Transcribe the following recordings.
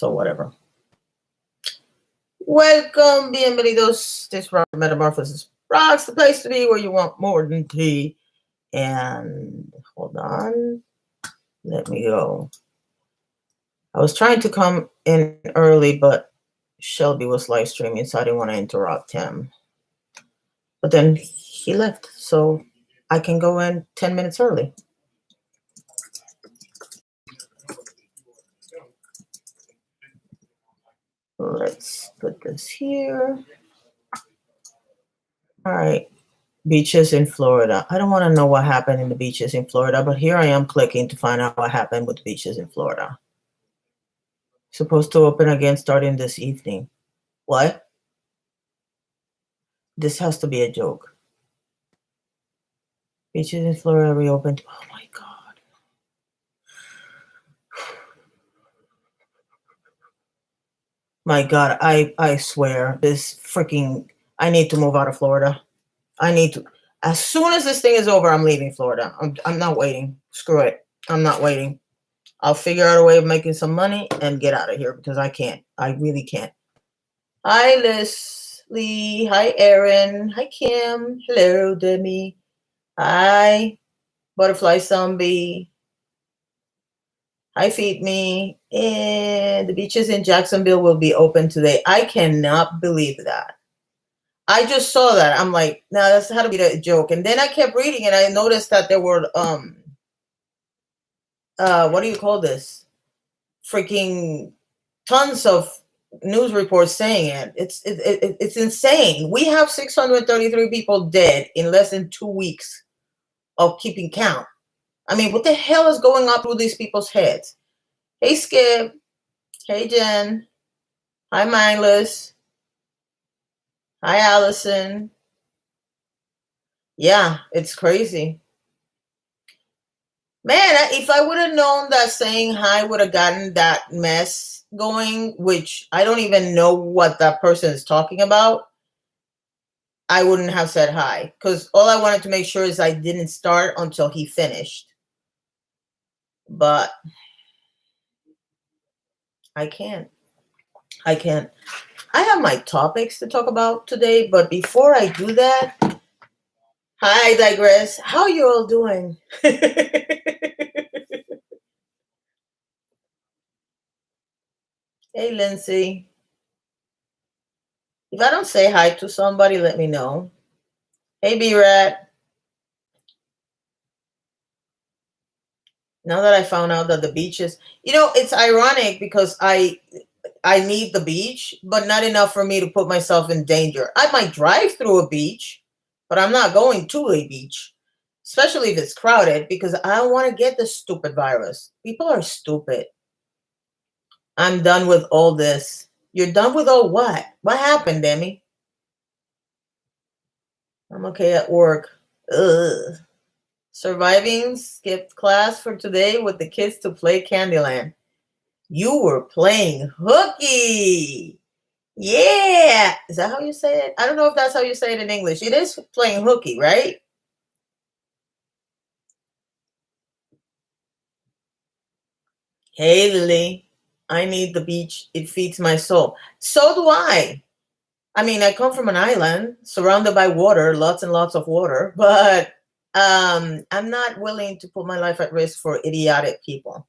So whatever. Welcome, bienvenidos. This is Metamorphosis Rocks, the place to be where you want more than tea. And hold on, let me go. I was trying to come in early, but Shelby was live streaming, so I didn't want to interrupt him. But then he left, so I can go in 10 minutes early. Let's put this here. All right. Beaches in Florida. I don't want to know what happened in the beaches in Florida, but here I am clicking to find out what happened with the beaches in Florida. Supposed to open again starting this evening. What? This has to be a joke. Beaches in Florida reopened. Oh my God. My God, I swear, this freaking, I need to move out of Florida. I need to, as soon as this thing is over, I'm leaving Florida. I'm not waiting. Screw it. I'm not waiting. I'll figure out a way of making some money and get out of here because I can't. I really can't. Hi, Leslie. Hi, Erin. Hi, Kim. Hello, Demi. Hi, Butterfly Zombie. Hi, Feed Me. And the beaches in Jacksonville will be open today. I cannot believe that. I just saw that. I'm like, no, that's how to be a joke. And then I kept reading and I noticed that there were, what do you call this? Freaking tons of news reports saying it. It's insane. We have 633 people dead in less than 2 weeks of keeping count. I mean, what the hell is going on through these people's heads? Hey, Skip. Hey, Jen. Hi, Mindless. Hi, Allison. Yeah, it's crazy. Man, if I would have known that saying hi would have gotten that mess going, which I don't even know what that person is talking about, I wouldn't have said hi. Because all I wanted to make sure is I didn't start until he finished. But I can't. I have my topics to talk about today, but before I do that, hi, Digress. How are you all doing? Hey, Lindsay. If I don't say hi to somebody, let me know. Hey, B-Rat. Now that I found out that the beaches, it's ironic because I need the beach, but not enough for me to put myself in danger. I might drive through a beach, but I'm not going to a beach, especially if it's crowded, because I don't want to get the stupid virus. People are stupid. I'm done with all this. You're done with all what? What happened, Demi? I'm okay at work. Ugh. Surviving skipped class for today with the kids to play Candyland. You were playing hooky. Yeah. Is that how you say it? I don't know if that's how you say it in English. It is playing hooky, right? Hey, Lily. I need the beach. It feeds my soul. So do I. I mean, I come from an island surrounded by water, lots and lots of water, but I'm not willing to put my life at risk for idiotic people.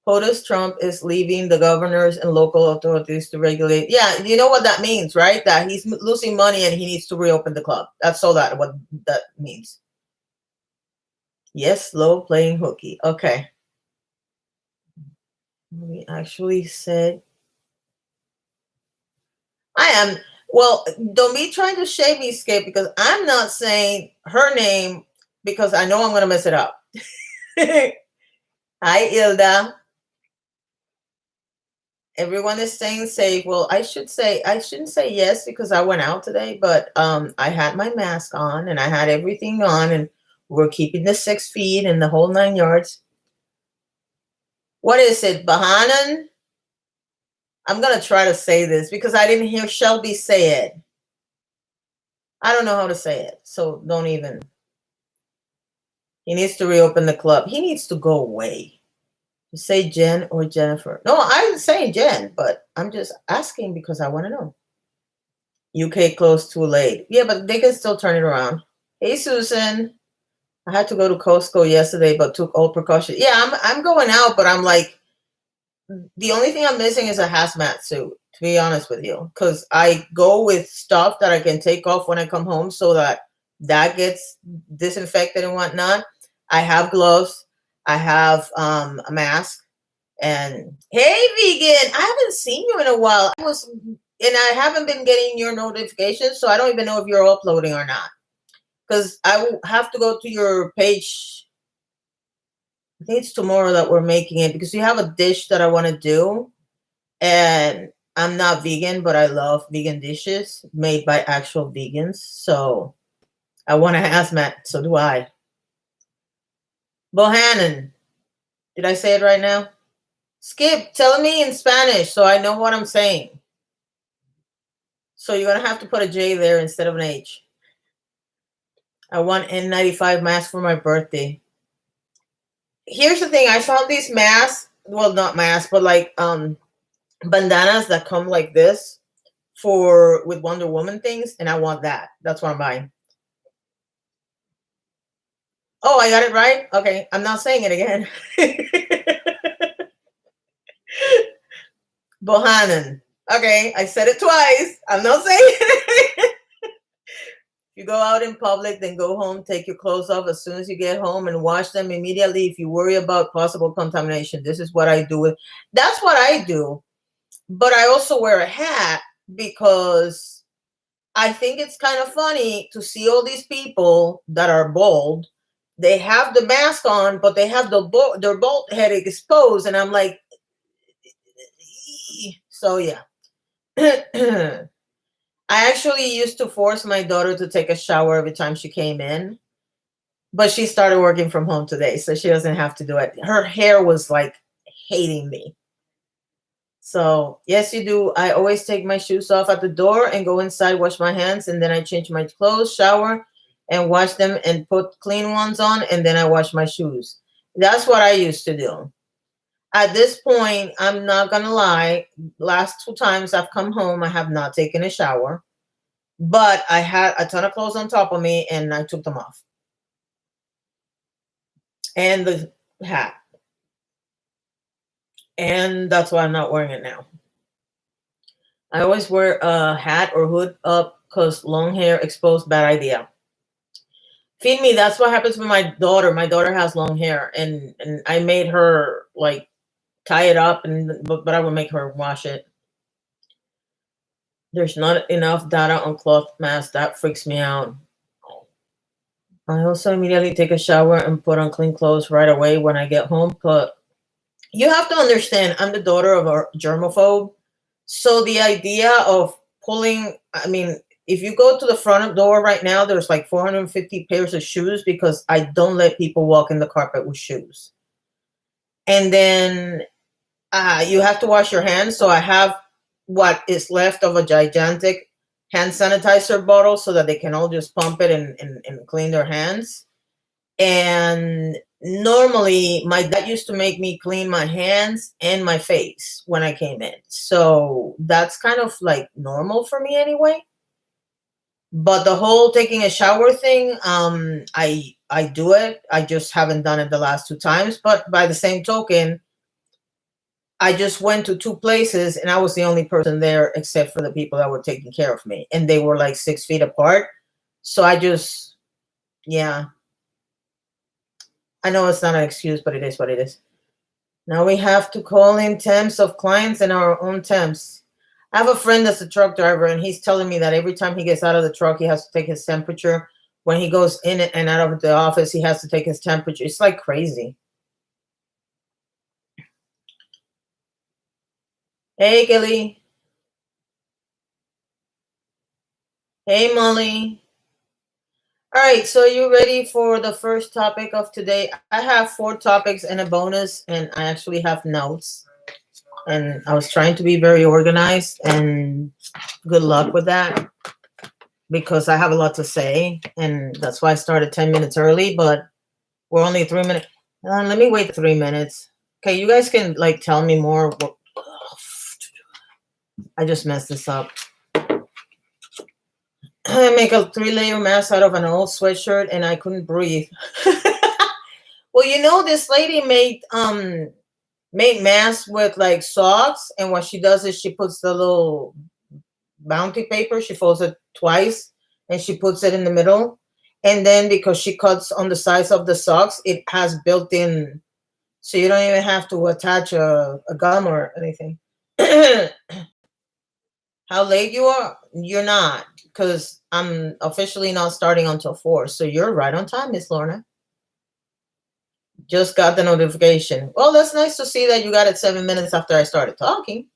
POTUS Trump is leaving the governors and local authorities to regulate. Yeah, you know what that means, right? That he's losing money and he needs to reopen the club. That's all that what that means. Yes, slow playing hooky. Okay. We actually said I am. Well, don't be trying to shade me, Skip, because I'm not saying her name because I know I'm going to mess it up. Hi, Ilda. Everyone is staying safe. Well, I shouldn't say yes because I went out today, but I had my mask on and I had everything on and we're keeping the 6 feet and the whole 9 yards. What is it, Bahanan? I'm going to try to say this because I didn't hear Shelby say it. I don't know how to say it, so don't even. He needs to reopen the club. He needs to go away. Say Jen or Jennifer. No, I'm saying Jen, but I'm just asking because I want to know. UK closed too late. Yeah, but they can still turn it around. Hey, Susan. I had to go to Costco yesterday, but took all precautions. Yeah, I'm going out, but I'm like, the only thing I'm missing is a hazmat suit, to be honest with you, because I go with stuff that I can take off when I come home so that that gets disinfected and whatnot. I have gloves. I have a mask. And hey, vegan, I haven't seen you in a while. And I haven't been getting your notifications, so I don't even know if you're uploading or not. Because I will have to go to your page. I think it's tomorrow that we're making it because you have a dish that I want to do. And I'm not vegan, but I love vegan dishes made by actual vegans. So I want to hazmat. So do I. Bohannon. Did I say it right now? Skip, tell me in Spanish so I know what I'm saying. So you're going to have to put a J there instead of an H. I want N95 mask for my birthday. Here's the thing. I found these masks. Well, not masks, but like bandanas that come like this with Wonder Woman things. And I want that. That's what I'm buying. Oh, I got it right? Okay. I'm not saying it again. Bohannon. Okay. I said it twice. I'm not saying it. You go out in public, then go home, take your clothes off as soon as you get home and wash them immediately if you worry about possible contamination. This is what I do. That's what I do. But I also wear a hat because I think it's kind of funny to see all these people that are bald. They have the mask on, but they have their bald head exposed. And I'm like, so yeah. I actually used to force my daughter to take a shower every time she came in, but she started working from home today, so she doesn't have to do it. Her hair was like hating me. So yes, you do. I always take my shoes off at the door and go inside, wash my hands, and then I change my clothes, shower, and wash them and put clean ones on, and then I wash my shoes. That's what I used to do. At this point, I'm not gonna lie. Last 2 times I've come home, I have not taken a shower, but I had a ton of clothes on top of me, and I took them off, and the hat, and that's why I'm not wearing it now. I always wear a hat or hood up because long hair exposed, bad idea. Feed me. That's what happens with my daughter. My daughter has long hair, and I made her like tie it up, but I would make her wash it. There's not enough data on cloth masks. That freaks me out. I also immediately take a shower and put on clean clothes right away when I get home. But you have to understand, I'm the daughter of a germaphobe. So the idea of pulling, I mean, if you go to the front door right now, there's like 450 pairs of shoes because I don't let people walk in the carpet with shoes. And then you have to wash your hands. So I have what is left of a gigantic hand sanitizer bottle so that they can all just pump it and clean their hands. And normally my dad used to make me clean my hands and my face when I came in. So that's kind of like normal for me anyway. But the whole taking a shower thing, I do it. I just haven't done it the last 2 times. But by the same token, I just went to 2 places and I was the only person there except for the people that were taking care of me. And they were like 6 feet apart. So yeah. I know it's not an excuse, but it is what it is. Now we have to call in temps of clients and our own temps. I have a friend that's a truck driver, and he's telling me that every time he gets out of the truck, he has to take his temperature. When he goes in and out of the office, he has to take his temperature. It's like crazy. Hey, Gilly. Hey, Molly. All right, so you ready for the first topic of today? I have 4 topics and a bonus, and I actually have notes. And I was trying to be very organized, and good luck with that because I have a lot to say, and that's why I started 10 minutes early, but we're only 3 minutes. Let me wait 3 minutes. Okay, you guys can like tell me more. I just messed this up. I make a 3-layer mask out of an old sweatshirt and I couldn't breathe. Well, you know, this lady made masks with like socks, and what she does is she puts the little bounty paper, she folds it twice, and she puts it in the middle. And then because she cuts on the sides of the socks, it has built in, so you don't even have to attach a gum or anything. How late you are? You're not, because I'm officially not starting until 4. So you're right on time, Miss Lorna. Just got the notification. Well, that's nice to see that you got it 7 minutes after I started talking.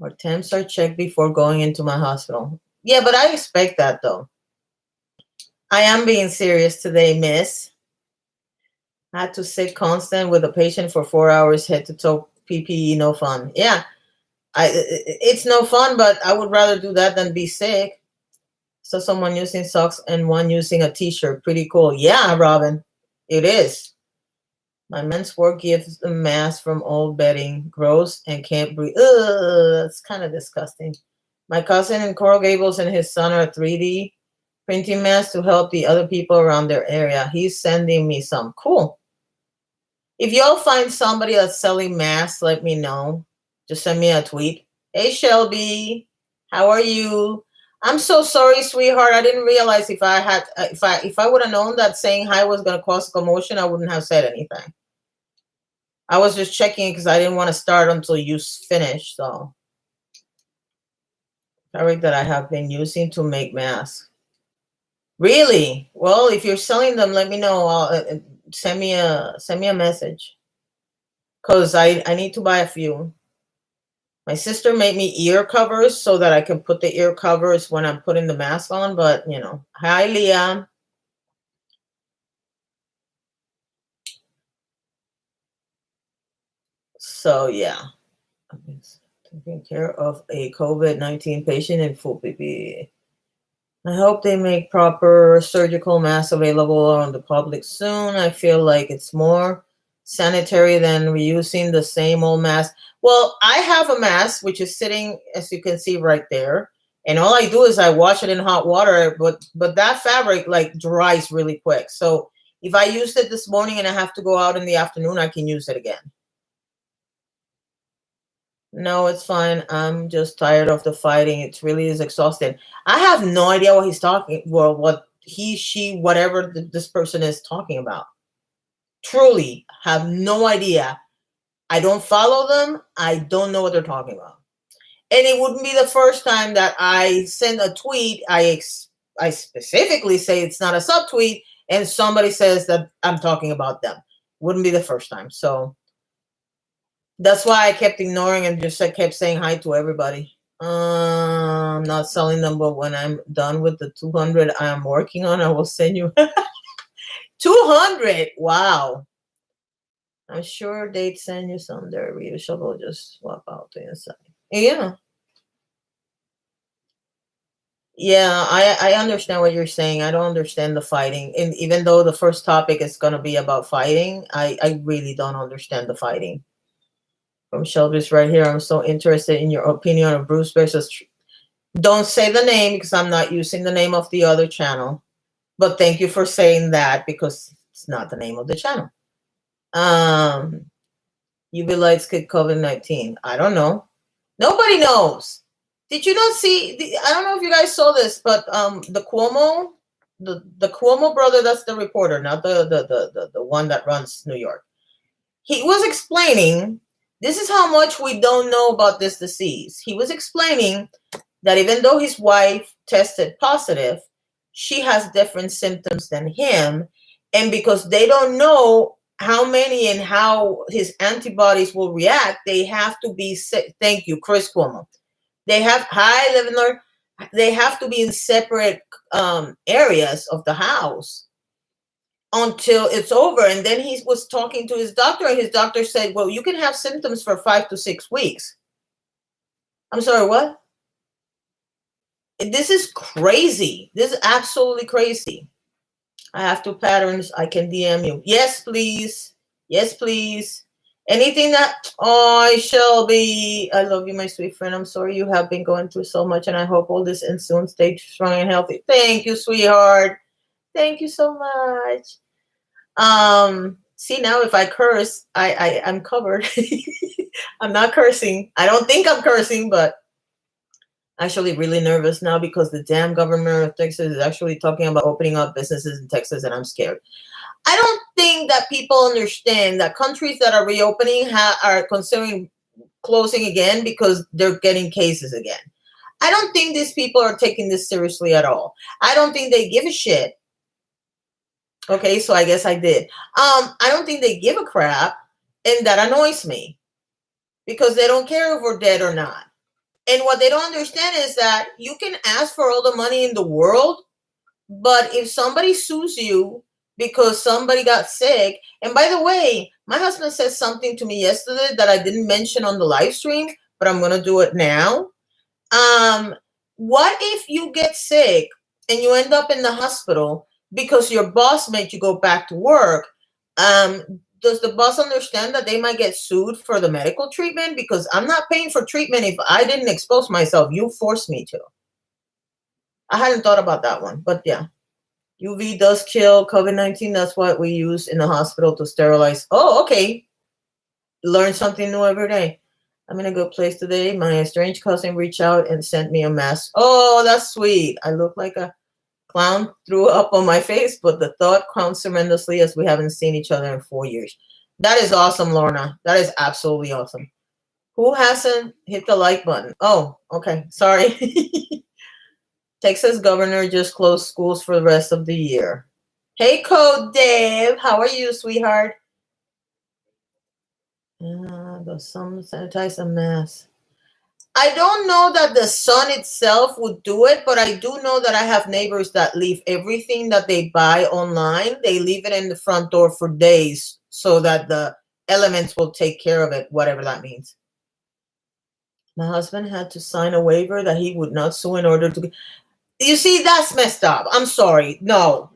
Our temps are checked before going into my hospital. Yeah, but I expect that though. I am being serious today, miss. I had to sit constant with a patient for 4 hours, head to toe, PPE, no fun. Yeah, it's no fun, but I would rather do that than be sick. So someone using socks and one using a t-shirt. Pretty cool. Yeah, Robin, it is. My men's work gives a mask from old bedding. Gross and can't breathe. Ugh, that's kind of disgusting. My cousin in Coral Gables and his son are 3D printing masks to help the other people around their area. He's sending me some. Cool. If y'all find somebody that's selling masks, let me know. Just send me a tweet. Hey, Shelby, how are you? I'm so sorry, sweetheart. I didn't realize if I would have known that saying hi was going to cause a commotion, I wouldn't have said anything. I was just checking because I didn't want to start until you finish. So, fabric that I have been using to make masks. Really? Well, if you're selling them, let me know. Send me a message, because I need to buy a few. My sister made me ear covers so that I can put the ear covers when I'm putting the mask on. But you know, hi Leah. So yeah, I'm taking care of a COVID-19 patient in full PPE. I hope they make proper surgical masks available on the public soon. I feel like it's more sanitary than reusing the same old mask. Well, I have a mask which is sitting, as you can see right there, and all I do is I wash it in hot water, but that fabric like dries really quick. So if I used it this morning and I have to go out in the afternoon, I can use it again. No, it's fine. I'm just tired of the fighting. It really is exhausting. I have no idea what he's talking, well, what he, she, whatever this person is talking about. Truly have no idea. I don't follow them. I don't know what they're talking about. And it wouldn't be the first time that I send a tweet. I specifically say it's not a subtweet, and somebody says that I'm talking about them. Wouldn't be the first time. So that's why I kept ignoring and just kept saying hi to everybody. I'm not selling them, but when I'm done with the 200 I'm working on, I will send you 200. Wow. I'm sure they'd send you some. They're reusable. Just swap out the inside. Yeah. Yeah, I understand what you're saying. I don't understand the fighting. And even though the first topic is going to be about fighting, I really don't understand the fighting. From Shelby's right here. I'm so interested in your opinion of Bruce versus. Don't say the name because I'm not using the name of the other channel. But thank you for saying that because it's not the name of the channel. UV lights could COVID-19. I don't know. Nobody knows. Did you not see? I don't know if you guys saw this, but the Cuomo, the Cuomo brother, that's the reporter, not the one that runs New York. He was explaining. This is how much we don't know about this disease. He was explaining that even though his wife tested positive, she has different symptoms than him. And because they don't know how many and how his antibodies will react, they have to be, thank you, Chris Cuomo. They have, hi, Leveler, they have to be in separate areas of the house until it's over. And then he was talking to his doctor, and his doctor said, well, you can have symptoms for 5 to 6 weeks. I'm sorry, what? This is crazy. This is absolutely crazy. I have 2 patterns. I can DM you. Yes, please. Yes, please. Anything that, oh, I shall be. I love you, my sweet friend. I'm sorry you have been going through so much, and I hope all this ends soon. Stay strong and healthy. Thank you, sweetheart. Thank you so much. See, now if I curse, I'm covered. I'm not cursing. I don't think I'm cursing, but actually really nervous now because the damn government of Texas is actually talking about opening up businesses in Texas, and I'm scared. I don't think that people understand that countries that are reopening are considering closing again because they're getting cases again. I don't think these people are taking this seriously at all. I don't think they give a shit. Okay, so I guess I did. I don't think they give a crap, and that annoys me because they don't care if we're dead or not. And what they don't understand is that you can ask for all the money in the world, but if somebody sues you because somebody got sick, and by the way, my husband said something to me yesterday that I didn't mention on the live stream, but I'm going to do it now. What if you get sick and you end up in the hospital because your boss made you go back to work? Does the boss understand that they might get sued for the medical treatment? Because I'm not paying for treatment if I didn't expose myself. You forced me to. I hadn't thought about that one, but yeah. UV does kill COVID-19. That's what we use in the hospital to sterilize. Oh, okay. Learn something new every day. I'm in a good place today. My estranged cousin reached out and sent me a mask. Oh, that's sweet. I look like a clown, threw up on my face, but the thought counts tremendously as we haven't seen each other in 4 years. That is awesome, Lorna. That is absolutely awesome. Who hasn't hit the like button? Oh, okay. Sorry. Texas governor just closed schools for the rest of the year. Hey, Code Dave. How are you, sweetheart? The sun sanitize a mess. I don't know that the sun itself would do it, but I do know that I have neighbors that leave everything that they buy online. They leave it in the front door for days so that the elements will take care of it, whatever that means. My husband had to sign a waiver that he would not sue in order to. You see, that's messed up. I'm sorry. No.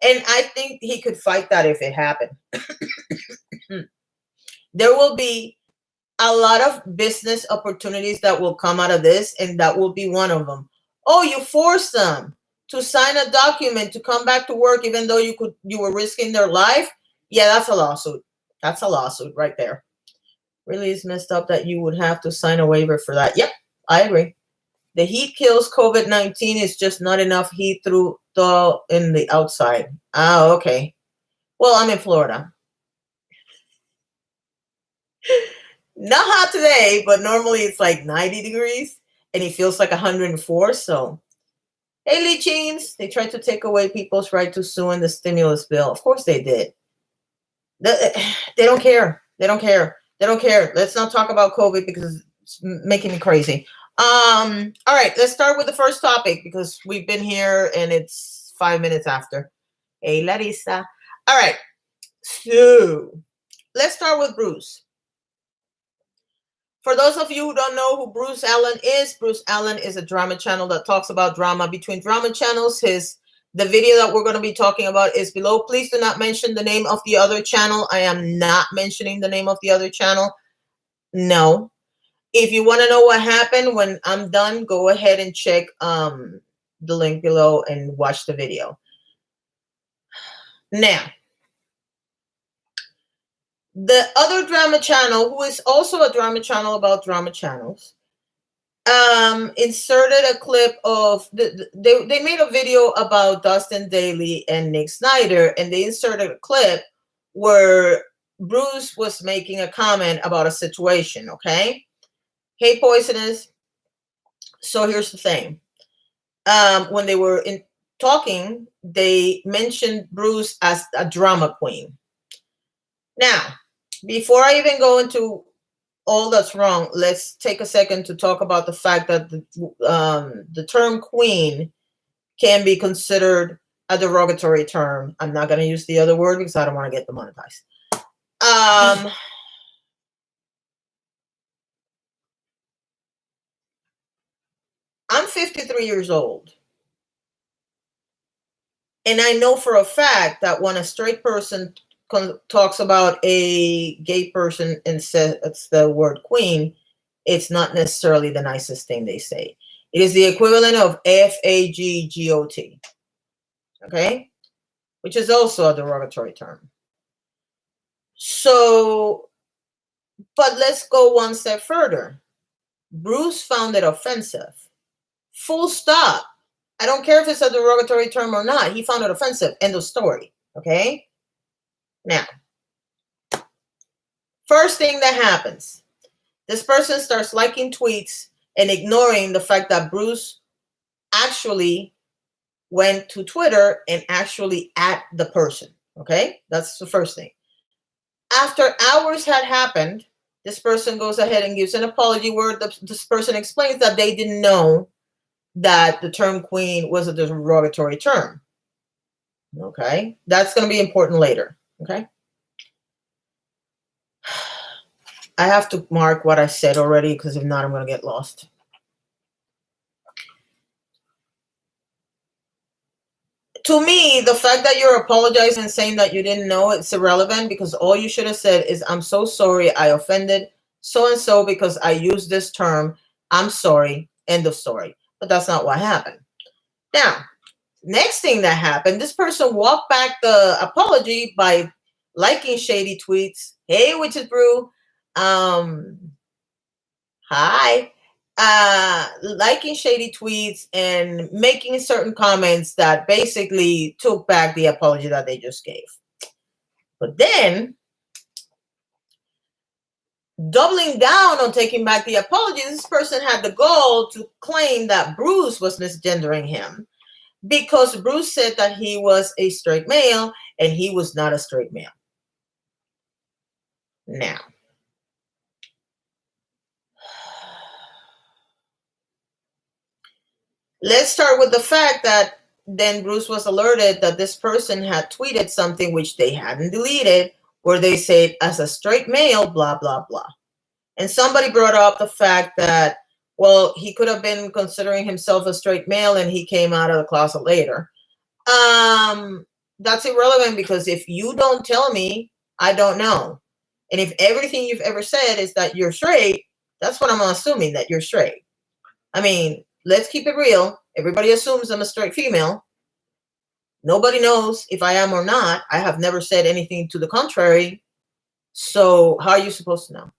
And I think he could fight that if it happened. There will be a lot of business opportunities that will come out of this, and that will be one of them. Oh, you forced them to sign a document to come back to work even though you were risking their life. Yeah, that's a lawsuit. That's a lawsuit right there. Really is messed up that you would have to sign a waiver for that. Yep, I agree. The heat kills COVID-19 is just not enough heat through in the outside. Oh, okay. Well, I'm in Florida. Not hot today, but normally it's like 90 degrees and it feels like 104. So, hey, Lee Jeans, they tried to take away people's right to sue in the stimulus bill. Of course they did. They don't care. They don't care. They don't care. Let's not talk about COVID because it's making me crazy. All right, let's start with the first topic because we've been here and it's 5 minutes after. Hey, Larissa. All right, so let's start with Bruce. For those of you who don't know who Bruce Allen is a drama channel that talks about drama between drama channels. The video that we're going to be talking about is below. Please do not mention the name of the other channel. I am not mentioning the name of the other channel. No. If you want to know what happened when I'm done, go ahead and check the link below and watch the video. Now, the other drama channel, who is also a drama channel about drama channels, inserted a clip of they made a video about Dustin Daly and Nick Snyder, and they inserted a clip where Bruce was making a comment about a situation. Okay, hey, Poisonous. So here's the thing. When they were talking, they mentioned Bruce as a drama queen. Now, before I even go into all that's wrong, let's take a second to talk about the fact that the term queen can be considered a derogatory term. I'm not going to use the other word because I don't want to get demonetized. I'm 53 years old. And I know for a fact that when a straight person talks about a gay person and says it's the word queen, it's not necessarily the nicest thing they say. It is the equivalent of FAGGOT, okay? Which is also a derogatory term. So, but let's go one step further. Bruce found it offensive. Full stop. I don't care if it's a derogatory term or not. He found it offensive. End of story. Okay? Now, first thing that happens, this person starts liking tweets and ignoring the fact that Bruce actually went to Twitter and actually at the person. Okay? That's the first thing. After hours had happened, this person goes ahead and gives an apology where this person explains that they didn't know that the term queen was a derogatory term. Okay? That's going to be important later. Okay? I have to mark what I said already because if not, I'm going to get lost. To me, the fact that you're apologizing and saying that you didn't know, it's irrelevant because all you should have said is, I'm so sorry I offended so-and-so because I used this term. I'm sorry. End of story. But that's not what happened. Now, next thing that happened, this person walked back the apology by liking shady tweets. Hey, Witches Brew. Hi. Liking shady tweets and making certain comments that basically took back the apology that they just gave. But then, doubling down on taking back the apology, this person had the gall to claim that Bruce was misgendering him because Bruce said that he was a straight male and he was not a straight male. Now, let's start with the fact that then Bruce was alerted that this person had tweeted something which they hadn't deleted, where they said, as a straight male, blah, blah, blah. And somebody brought up the fact that, well, he could have been considering himself a straight male and he came out of the closet later. That's irrelevant because if you don't tell me, I don't know. And if everything you've ever said is that you're straight, that's what I'm assuming, that you're straight. I mean, let's keep it real. Everybody assumes I'm a straight female. Nobody knows if I am or not. I have never said anything to the contrary. So how are you supposed to know?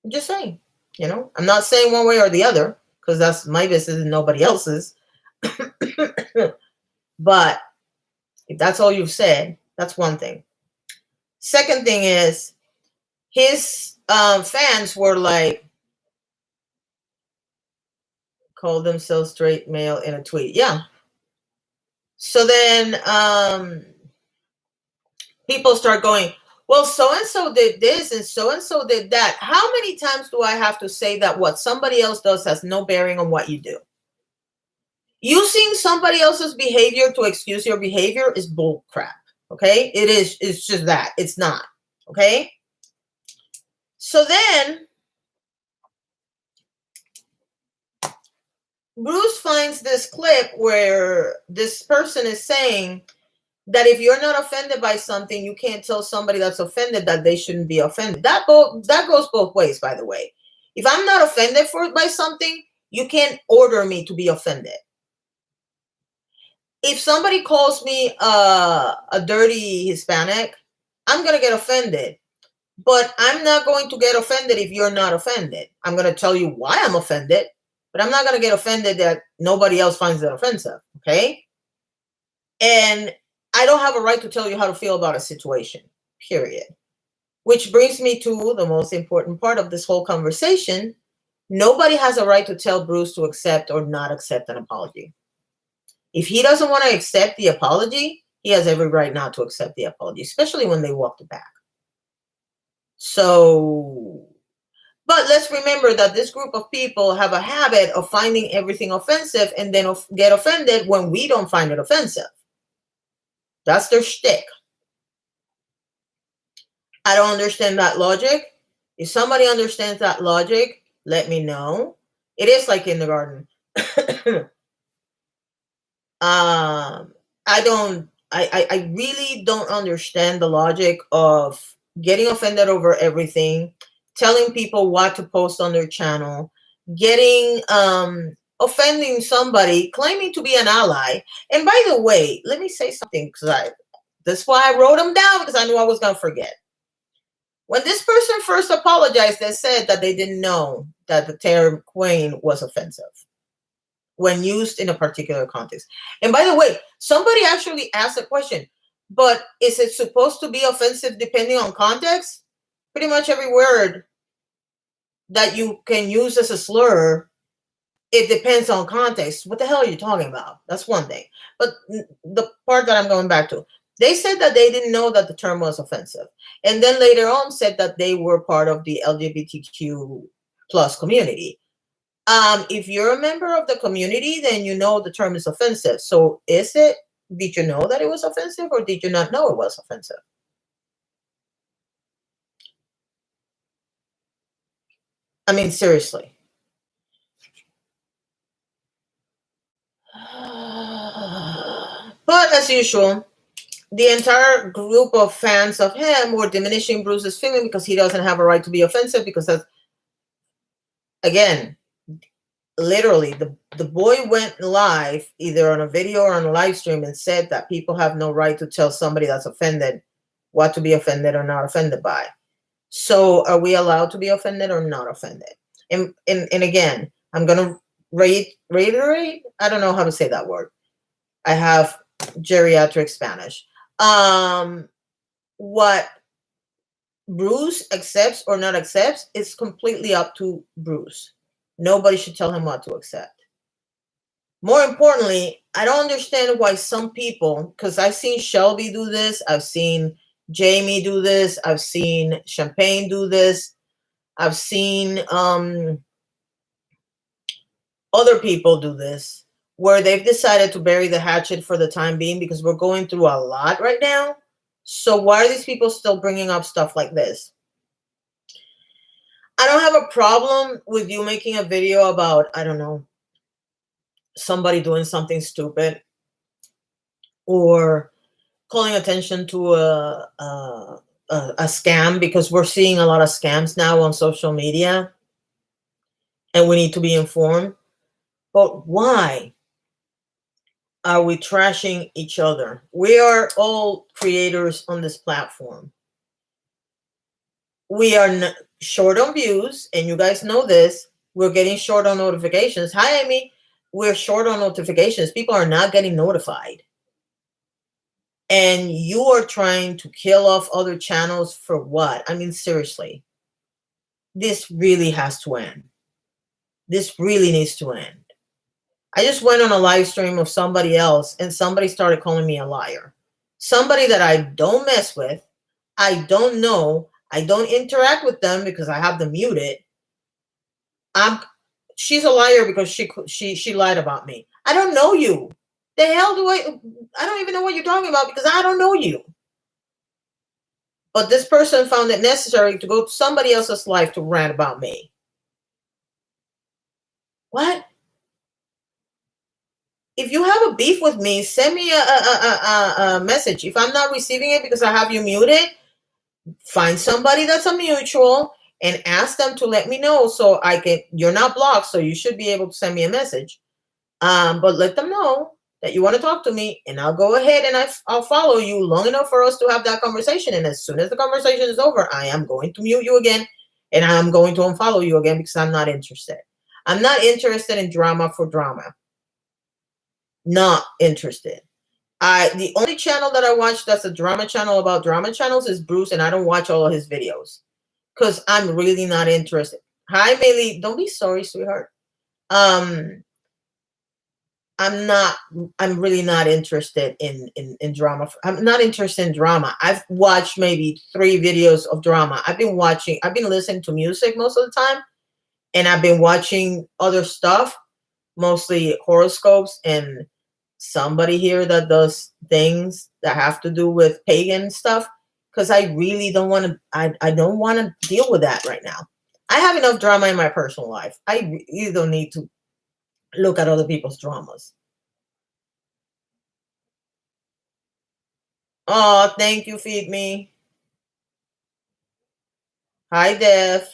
I'm just saying, you know, I'm not saying one way or the other because that's my business and nobody else's. But if that's all you've said, that's one thing. Second thing is his fans were like, call themselves straight male in a tweet. Yeah. So then people start going, well, so-and-so did this and so-and-so did that. How many times do I have to say that what somebody else does has no bearing on what you do? Using somebody else's behavior to excuse your behavior is bull crap. Okay? It is. It's just that. It's not. Okay? So then Bruce finds this clip where this person is saying that if you're not offended by something, you can't tell somebody that's offended that they shouldn't be offended. That goes both ways, by the way. If I'm not offended by something, you can't order me to be offended. If somebody calls me a dirty Hispanic, I'm going to get offended. But I'm not going to get offended if you're not offended. I'm going to tell you why I'm offended, but I'm not going to get offended that nobody else finds it offensive, okay? And I don't have a right to tell you how to feel about a situation, period. Which brings me to the most important part of this whole conversation. Nobody has a right to tell Bruce to accept or not accept an apology. If he doesn't want to accept the apology, he has every right not to accept the apology, especially when they walked it back. So, but let's remember that this group of people have a habit of finding everything offensive and then get offended when we don't find it offensive. That's their shtick. I don't understand that logic. If somebody understands that logic, let me know. It is like kindergarten. I I really don't understand the logic of getting offended over everything, telling people what to post on their channel, getting offending somebody, claiming to be an ally. And by the way, let me say something, because that's why I wrote them down, because I knew I was gonna forget. When this person first apologized, they said that they didn't know that the term queen was offensive when used in a particular context. And by the way, somebody actually asked a question, but is it supposed to be offensive depending on context? Pretty much every word that you can use as a slur, it depends on context. What the hell are you talking about? That's one thing. But the part that I'm going back to, they said that they didn't know that the term was offensive. And then later on said that they were part of the LGBTQ plus community. If you're a member of the community, then you know the term is offensive. So did you know that it was offensive, or did you not know it was offensive? I mean, seriously. But as usual, the entire group of fans of him were diminishing Bruce's feeling because he doesn't have a right to be offensive, because that's, again, literally the boy went live either on a video or on a live stream and said that people have no right to tell somebody that's offended what to be offended or not offended by. So are we allowed to be offended or not offended? And again, I'm gonna reiterate, I don't know how to say that word. I have geriatric Spanish. What Bruce accepts or not accepts is completely up to Bruce. Nobody should tell him what to accept. More importantly, I don't understand why some people, because I've seen Shelby do this, I've seen Jamie do this, I've seen Champagne do this, I've seen other people do this, where they've decided to bury the hatchet for the time being, because we're going through a lot right now. So why are these people still bringing up stuff like this? I don't have a problem with you making a video about, I don't know, somebody doing something stupid, or calling attention to a scam, because we're seeing a lot of scams now on social media and we need to be informed. But why are we trashing each other? We are all creators on this platform. We are short on views, and you guys know this. We're getting short on notifications. Hi, Amy. We're short on notifications. People are not getting notified. And you are trying to kill off other channels for what? I mean, seriously. This really has to end. This really needs to end. I just went on a live stream of somebody else, and somebody started calling me a liar. Somebody that I don't mess with, I don't know, I don't interact with them because I have them muted. She's a liar because she lied about me. I don't know you. The hell do I don't even know what you're talking about, because I don't know you. But this person found it necessary to go to somebody else's life to rant about me. What? If you have a beef with me, send me a message. If I'm not receiving it because I have you muted, find somebody that's a mutual and ask them to let me know, so I can. You're not blocked, so you should be able to send me a message. But let them know that you want to talk to me, and I'll go ahead and I'll follow you long enough for us to have that conversation. And as soon as the conversation is over, I am going to mute you again, and I'm going to unfollow you again, because I'm not interested. I'm not interested in drama for drama. Not interested. The only channel that I watch that's a drama channel about drama channels is Bruce, and I don't watch all of his videos because I'm really not interested. Hi, Maylee. Don't be sorry, sweetheart. I'm really not interested in drama. I'm not interested in drama. I've watched maybe 3 videos of drama. I've been listening to music most of the time, and I've been watching other stuff, mostly horoscopes and somebody here that does things that have to do with pagan stuff, because I really don't want to. I don't want to deal with that right now. I have enough drama in my personal life. I really don't need to look at other people's dramas. Oh, thank you, Feed Me. Hi, Dev.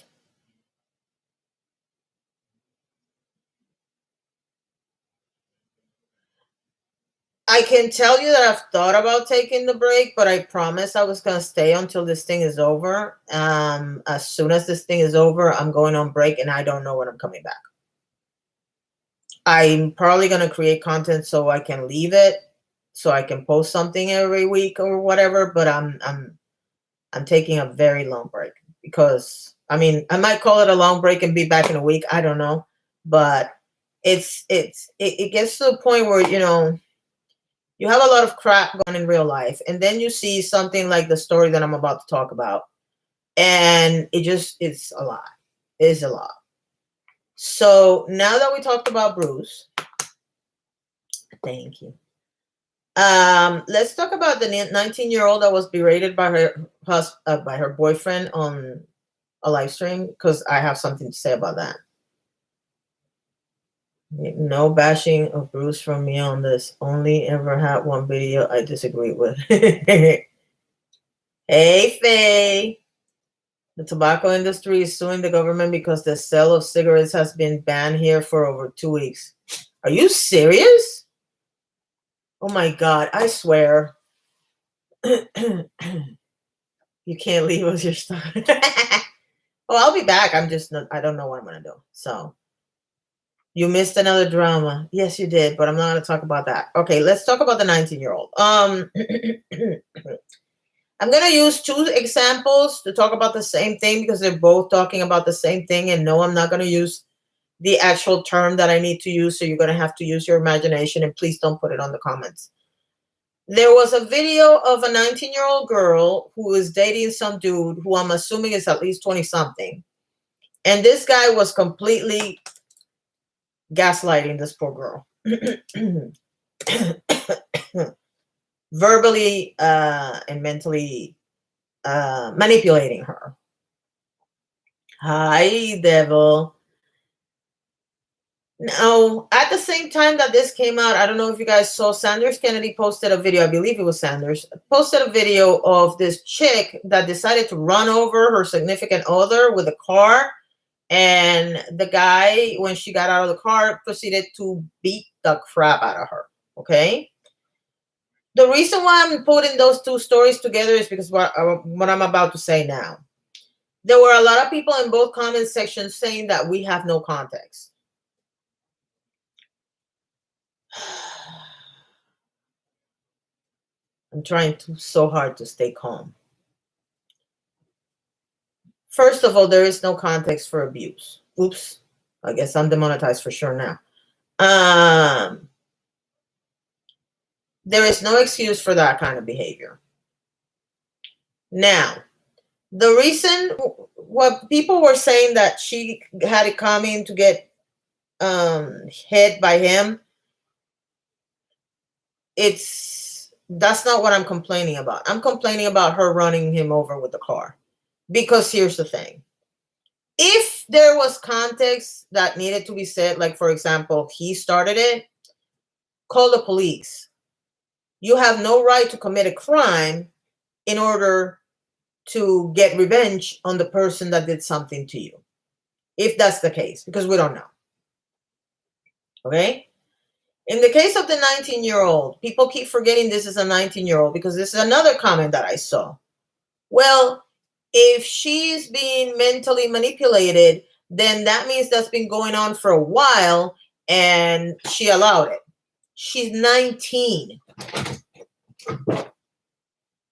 I can tell you that I've thought about taking the break, but I promised I was gonna stay until this thing is over. As soon as this thing is over, I'm going on break, and I don't know when I'm coming back. I'm probably gonna create content so I can leave it, so I can post something every week or whatever. But I'm taking a very long break because I mean I might call it a long break and be back in a week. I don't know, but it gets to the point where you have a lot of crap going in real life, and then you see something like the story that I'm about to talk about, and it's a lot. It's a lot. So now that we talked about Bruce, thank you. Let's talk about the 19-year-old that was berated by her boyfriend on a live stream because I have something to say about that. No bashing of Bruce from me on this. Only ever had one video I disagree with. Hey, Faye. The tobacco industry is suing the government because the sale of cigarettes has been banned here for over 2 weeks. Are you serious? Oh my God, I swear. You can't leave us your stuff. Oh, I'll be back. I don't know what I'm going to do. So, you missed another drama. Yes, you did, but I'm not going to talk about that. Okay, let's talk about the 19-year-old. I'm going to use two examples to talk about the same thing because they're both talking about the same thing. And no, I'm not going to use the actual term that I need to use. So you're going to have to use your imagination, and please don't put it on the comments. There was a video of a 19-year-old girl who is dating some dude who I'm assuming is at least 20 something. And this guy was completely gaslighting this poor girl. Verbally and mentally manipulating her. Hi, devil. Now, at the same time that this came out, I don't know if you guys saw, Sanders Kennedy posted a video, I believe it was Sanders, posted a video of this chick that decided to run over her significant other with a car. And the guy, when she got out of the car, proceeded to beat the crap out of her. Okay? The reason why I'm putting those two stories together is because what I'm about to say now. There were a lot of people in both comment sections saying that we have no context. I'm trying so hard to stay calm. First of all, there is no context for abuse. Oops. I guess I'm demonetized for sure now. There is no excuse for that kind of behavior. Now, the reason what people were saying that she had it coming to get hit by him, that's not what I'm complaining about. I'm complaining about her running him over with the car. Because here's the thing. If there was context that needed to be said, like for example, he started it, call the police. You have no right to commit a crime in order to get revenge on the person that did something to you. If that's the case, because we don't know. Okay? In the case of the 19-year-old, people keep forgetting this is a 19-year-old because this is another comment that I saw. Well, if she's being mentally manipulated, then that means that's been going on for a while and she allowed it. She's 19.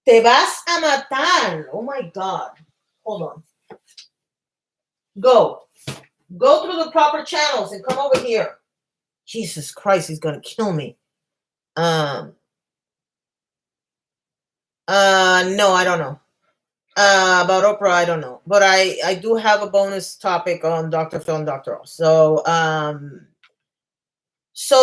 Te vas a matar. Oh my God. Hold on. Go through the proper channels and come over here. Jesus Christ, he's gonna kill me. No, I don't know. About Oprah, I don't know. But I do have a bonus topic on Dr. Phil and Dr. Oz. So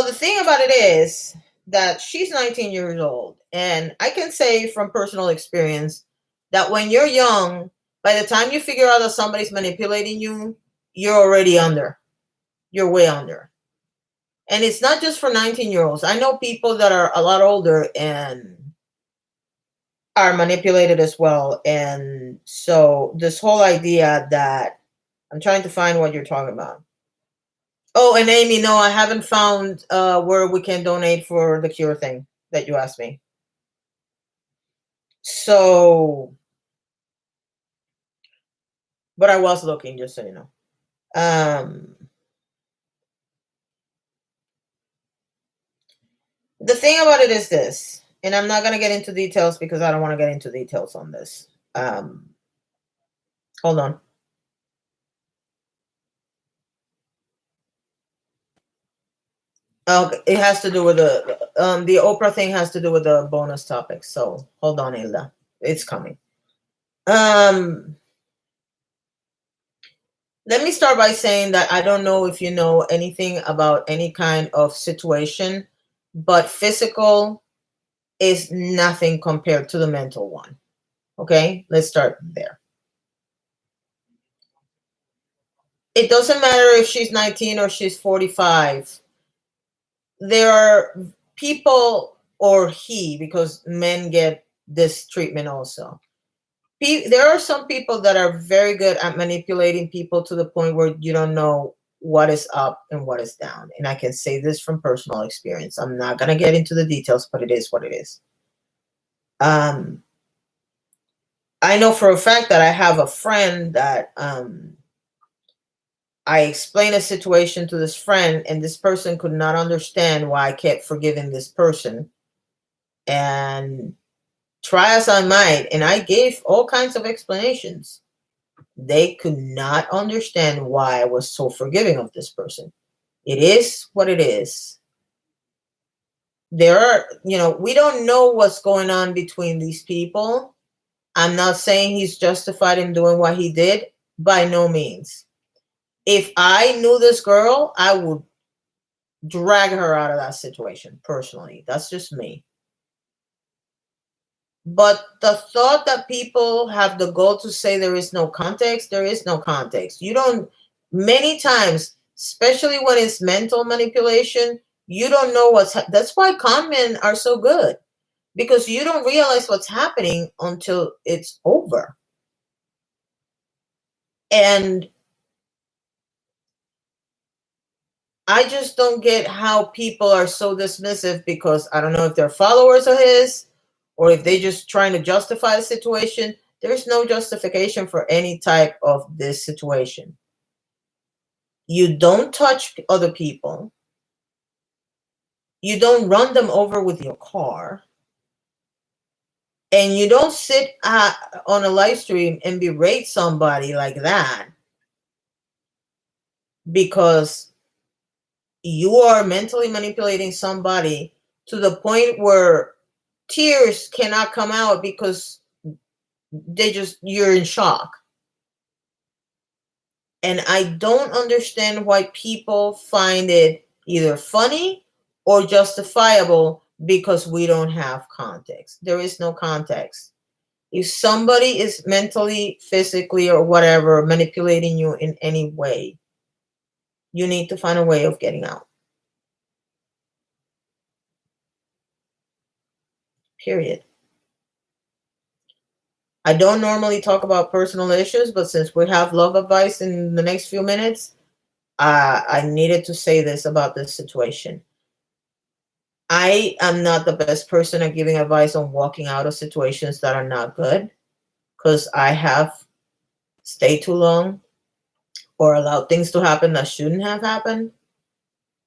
the thing about it is that she's 19 years old. And I can say from personal experience that when you're young, by the time you figure out that somebody's manipulating you, you're already under. You're way under. And it's not just for 19-year-olds. I know people that are a lot older and are manipulated as well. And so this whole idea that I'm trying to find what you're talking about. Oh, and Amy, no, I haven't found where we can donate for the cure thing that you asked me. So, but I was looking, just so you know. The thing about it is this, and I'm not going to get into details because I don't want to get into details on this. Hold on. Oh, it has to do with the Oprah thing has to do with the bonus topic. So hold on, Hilda. It's coming. Let me start by saying that I don't know if you know anything about any kind of situation, but physical is nothing compared to the mental one. Okay, let's start there. It doesn't matter if she's 19 or she's 45. There are people, or he, because men get this treatment also. There are some people that are very good at manipulating people to the point where you don't know what is up and what is down. And I can say this from personal experience. I'm not going to get into the details, but it is what it is. I know for a fact that I have a friend that I explained a situation to this friend, and this person could not understand why I kept forgiving this person. And try as I might, and I gave all kinds of explanations, they could not understand why I was so forgiving of this person. It is what it is. There are, we don't know what's going on between these people. I'm not saying he's justified in doing what he did, by no means. If I knew this girl, I would drag her out of that situation personally. That's just me. But the thought that people have the goal to say there is no context, there is no context. You don't, many times, especially when it's mental manipulation, you don't know that's why con men are so good, because you don't realize what's happening until it's over. And I just don't get how people are so dismissive, because I don't know if they're followers of his or if they just trying to justify the situation. There's no justification for any type of this situation. You don't touch other people. You don't run them over with your car. And you don't sit on a live stream and berate somebody like that because you are mentally manipulating somebody to the point where tears cannot come out because you're in shock. And I don't understand why people find it either funny or justifiable, because we don't have context. There is no context. If somebody is mentally, physically, or whatever manipulating you in any way, you need to find a way of getting out. Period. I don't normally talk about personal issues, but since we have love advice in the next few minutes, I needed to say this about this situation. I am not the best person at giving advice on walking out of situations that are not good, because I have stayed too long or allowed things to happen that shouldn't have happened.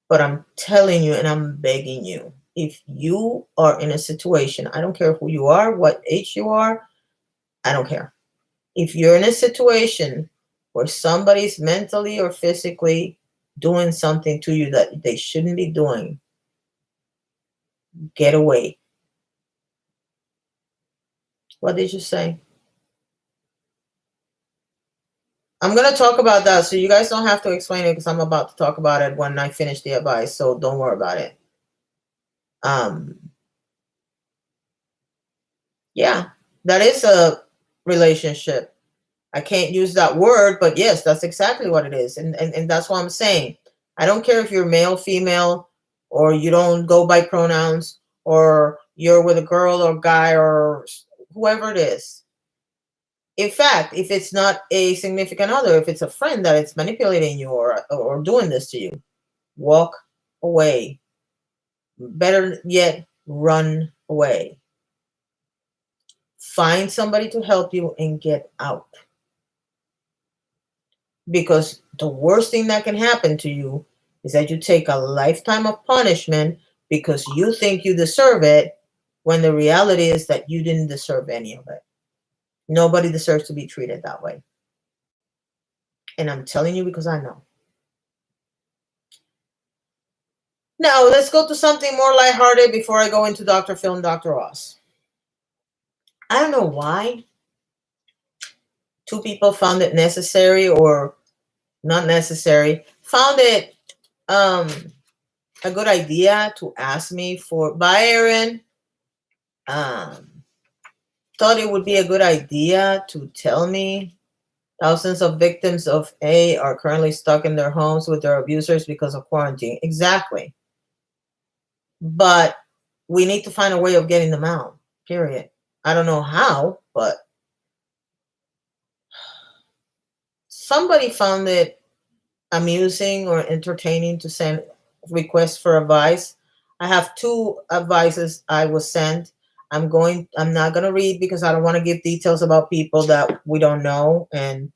But I'm telling you, and I'm begging you, if you are in a situation, I don't care who you are, what age you are, I don't care. If you're in a situation where somebody's mentally or physically doing something to you that they shouldn't be doing, get away. What did you say? I'm going to talk about that, so you guys don't have to explain it, because I'm about to talk about it when I finish the advice, so don't worry about it. Yeah, that is a relationship. I can't use that word, but yes, that's exactly what it is. And that's what I'm saying. I don't care if you're male, female, or you don't go by pronouns, or you're with a girl or guy or whoever it is. In fact, if it's not a significant other, if it's a friend that is manipulating you or doing this to you, walk away. Better yet, run away. Find somebody to help you and get out. Because the worst thing that can happen to you is that you take a lifetime of punishment because you think you deserve it, when the reality is that you didn't deserve any of it. Nobody deserves to be treated that way. And I'm telling you because I know. Now, let's go to something more lighthearted before I go into Dr. Phil and Dr. Ross. I don't know why two people found it necessary or not necessary, found it a good idea to ask me for, bye Aaron, thought it would be a good idea to tell me thousands of victims of A are currently stuck in their homes with their abusers because of quarantine. Exactly. But we need to find a way of getting them out, period. I don't know how, but somebody found it amusing or entertaining to send requests for advice. I have 2 advices I was sent. I'm not going to read because I don't want to give details about people that we don't know and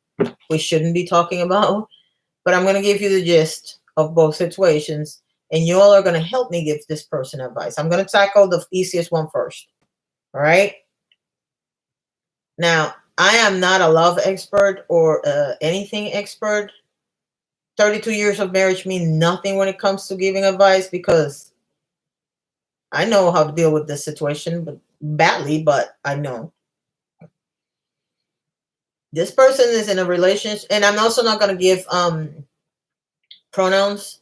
we shouldn't be talking about. But I'm going to give you the gist of both situations, and you all are going to help me give this person advice. I'm going to tackle the easiest one first. All right. Now, I am not a love expert or anything expert. 32 years of marriage mean nothing when it comes to giving advice because I know how to deal with this situation, but badly, but I know. This person is in a relationship, and I'm also not going to give pronouns.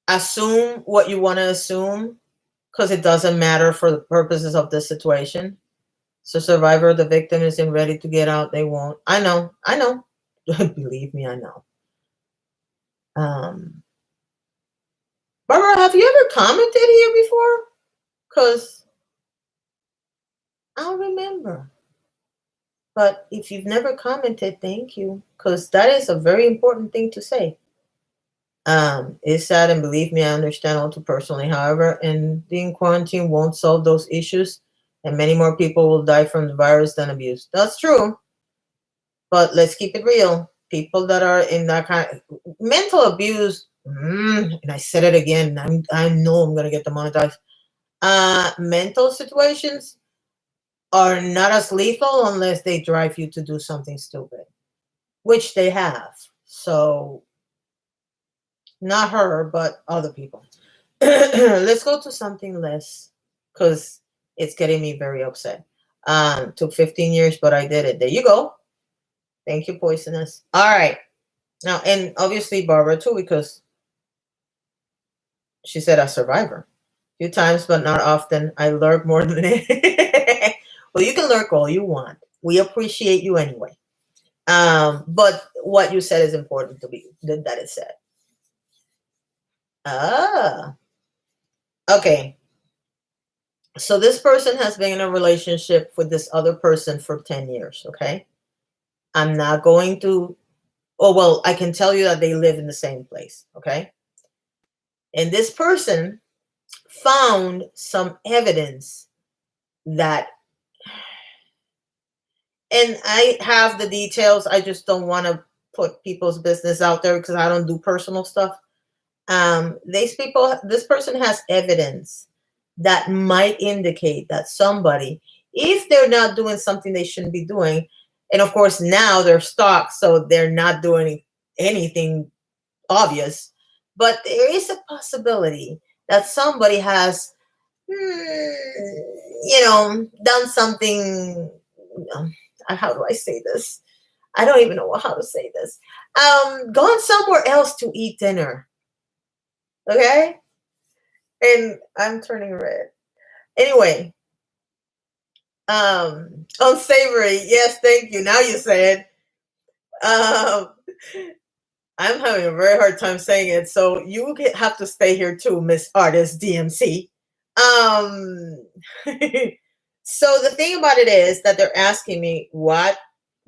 Assume what you want to assume because it doesn't matter for the purposes of this situation. So survivor, the victim isn't ready to get out. They won't. I know. Believe me, I know. Barbara, have you ever commented here before? Because I don't remember. But if you've never commented, thank you. Because that is a very important thing to say. It's sad, and believe me, I understand all too personally. However, and being quarantined won't solve those issues, and many more people will die from the virus than abuse. That's true. But let's keep it real. People that are in that kind of mental abuse, and I said it again, I know I'm going to get demonetized. Mental situations are not as lethal unless they drive you to do something stupid, which they have. So, not her, but other people. Let's go to something less, because it's getting me very upset. Took 15 years, but I did it. There you go. Thank you, Poisonous. All right. Now, and obviously Barbara too, because she said a survivor. A few times, but not often. I lurk more than it. Well, you can lurk all you want. We appreciate you anyway. But what you said is important to be that is said. Okay. So this person has been in a relationship with this other person for 10 years, okay? I'm not going to, well, I can tell you that they live in the same place, okay? And this person found some evidence that, and I have the details, I just don't want to put people's business out there because I don't do personal stuff. This person has evidence that might indicate that somebody, if they're not doing something they shouldn't be doing, and of course now they're stalked, so they're not doing anything obvious, but there is a possibility that somebody has, done something. How do I say this? I don't even know how to say this. Gone somewhere else to eat dinner. Okay? And I'm turning red. Anyway, unsavory. Yes, thank you. Now you say it. I'm having a very hard time saying it, so you have to stay here too, Miss Artist DMC. So the thing about it is that they're asking me what,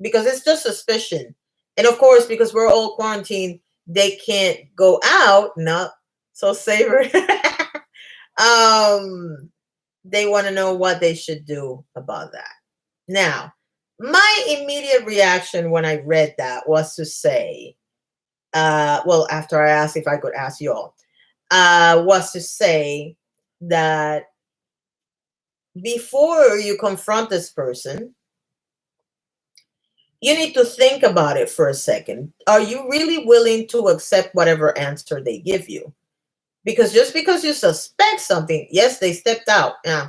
because it's just suspicion. And of course, because we're all quarantined, they can't go out. No, so savory. um, they want to know what they should do about that. Now, my immediate reaction when I read that was to say, well, after I asked if I could ask you all, was to say that before you confront this person, you need to think about it for a second. Are you really willing to accept whatever answer they give you? Because just because you suspect something, yes, they stepped out. Yeah.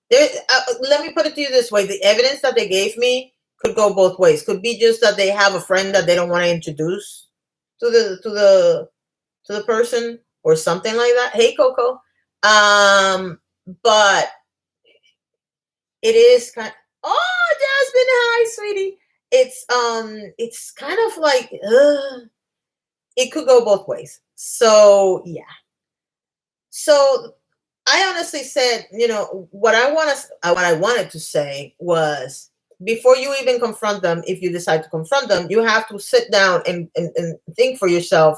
Let me put it to you this way: the evidence that they gave me could go both ways. Could be just that they have a friend that they don't want to introduce to the person or something like that. Hey, Coco. But it is kind. Oh, Jasmine, hi, sweetie. It's kind of like it could go both ways. So yeah. So I honestly said, what I wanted to say was, before you even confront them, if you decide to confront them, you have to sit down and think for yourself,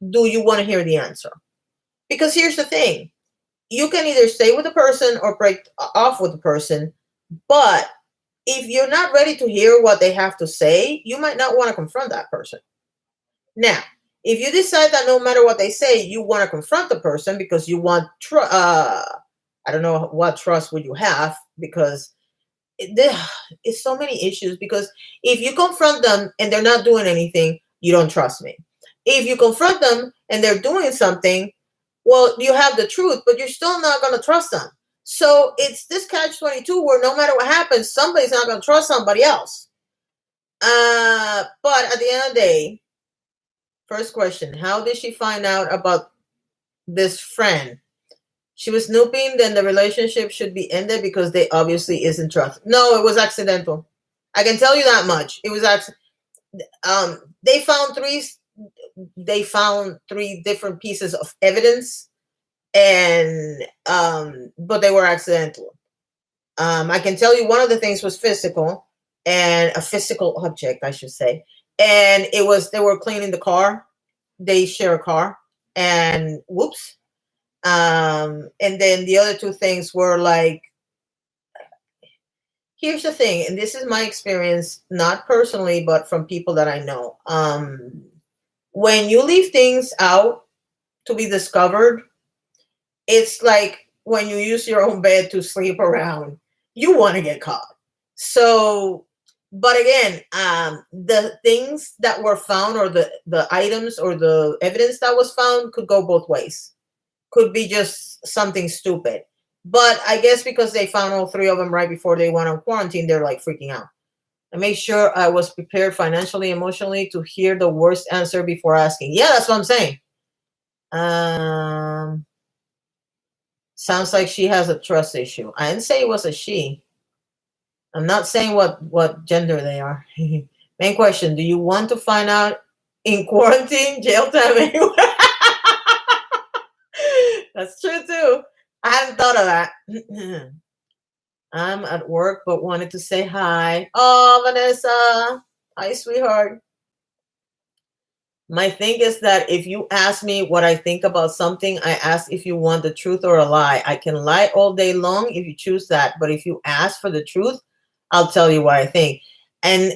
do you want to hear the answer? Because here's the thing. You can either stay with the person or break off with the person, but if you're not ready to hear what they have to say, you might not want to confront that person. Now, if you decide that no matter what they say, you want to confront the person because you want, I don't know what trust would you have, because it's so many issues. Because if you confront them and they're not doing anything, you don't trust me. If you confront them and they're doing something, well, you have the truth, but you're still not going to trust them. So it's this catch-22 where no matter what happens, somebody's not going to trust somebody else. But at the end of the day, first question, how did she find out about this friend? She was snooping, then the relationship should be ended because they obviously isn't trust. No, it was accidental. I can tell you that much. It was they found three different pieces of evidence, and but they were accidental. I can tell you one of the things was physical, and a physical object, I should say. And it was, they were cleaning the car. They share a car, and whoops. And then the other two things were like, here's the thing, and this is my experience, not personally, but from people that I know. When you leave things out to be discovered, it's like when you use your own bed to sleep around, you want to get caught. So, but again, the things that were found, or the items or the evidence that was found, could go both ways. Could be just something stupid. But I guess because they found all three of them right before they went on quarantine, they're like freaking out. I made sure I was prepared financially, emotionally to hear the worst answer before asking. Yeah, that's what I'm saying. Um, Sounds like she has a trust issue. I didn't say it was a she. I'm not saying what gender they are. Main question: do you want to find out in quarantine, jail time anyway? That's true too. I hadn't thought of that. I'm at work, but wanted to say hi. Oh, Vanessa. Hi, sweetheart. My thing is that if you ask me what I think about something, I ask if you want the truth or a lie. I can lie all day long if you choose that. But if you ask for the truth, I'll tell you what I think. And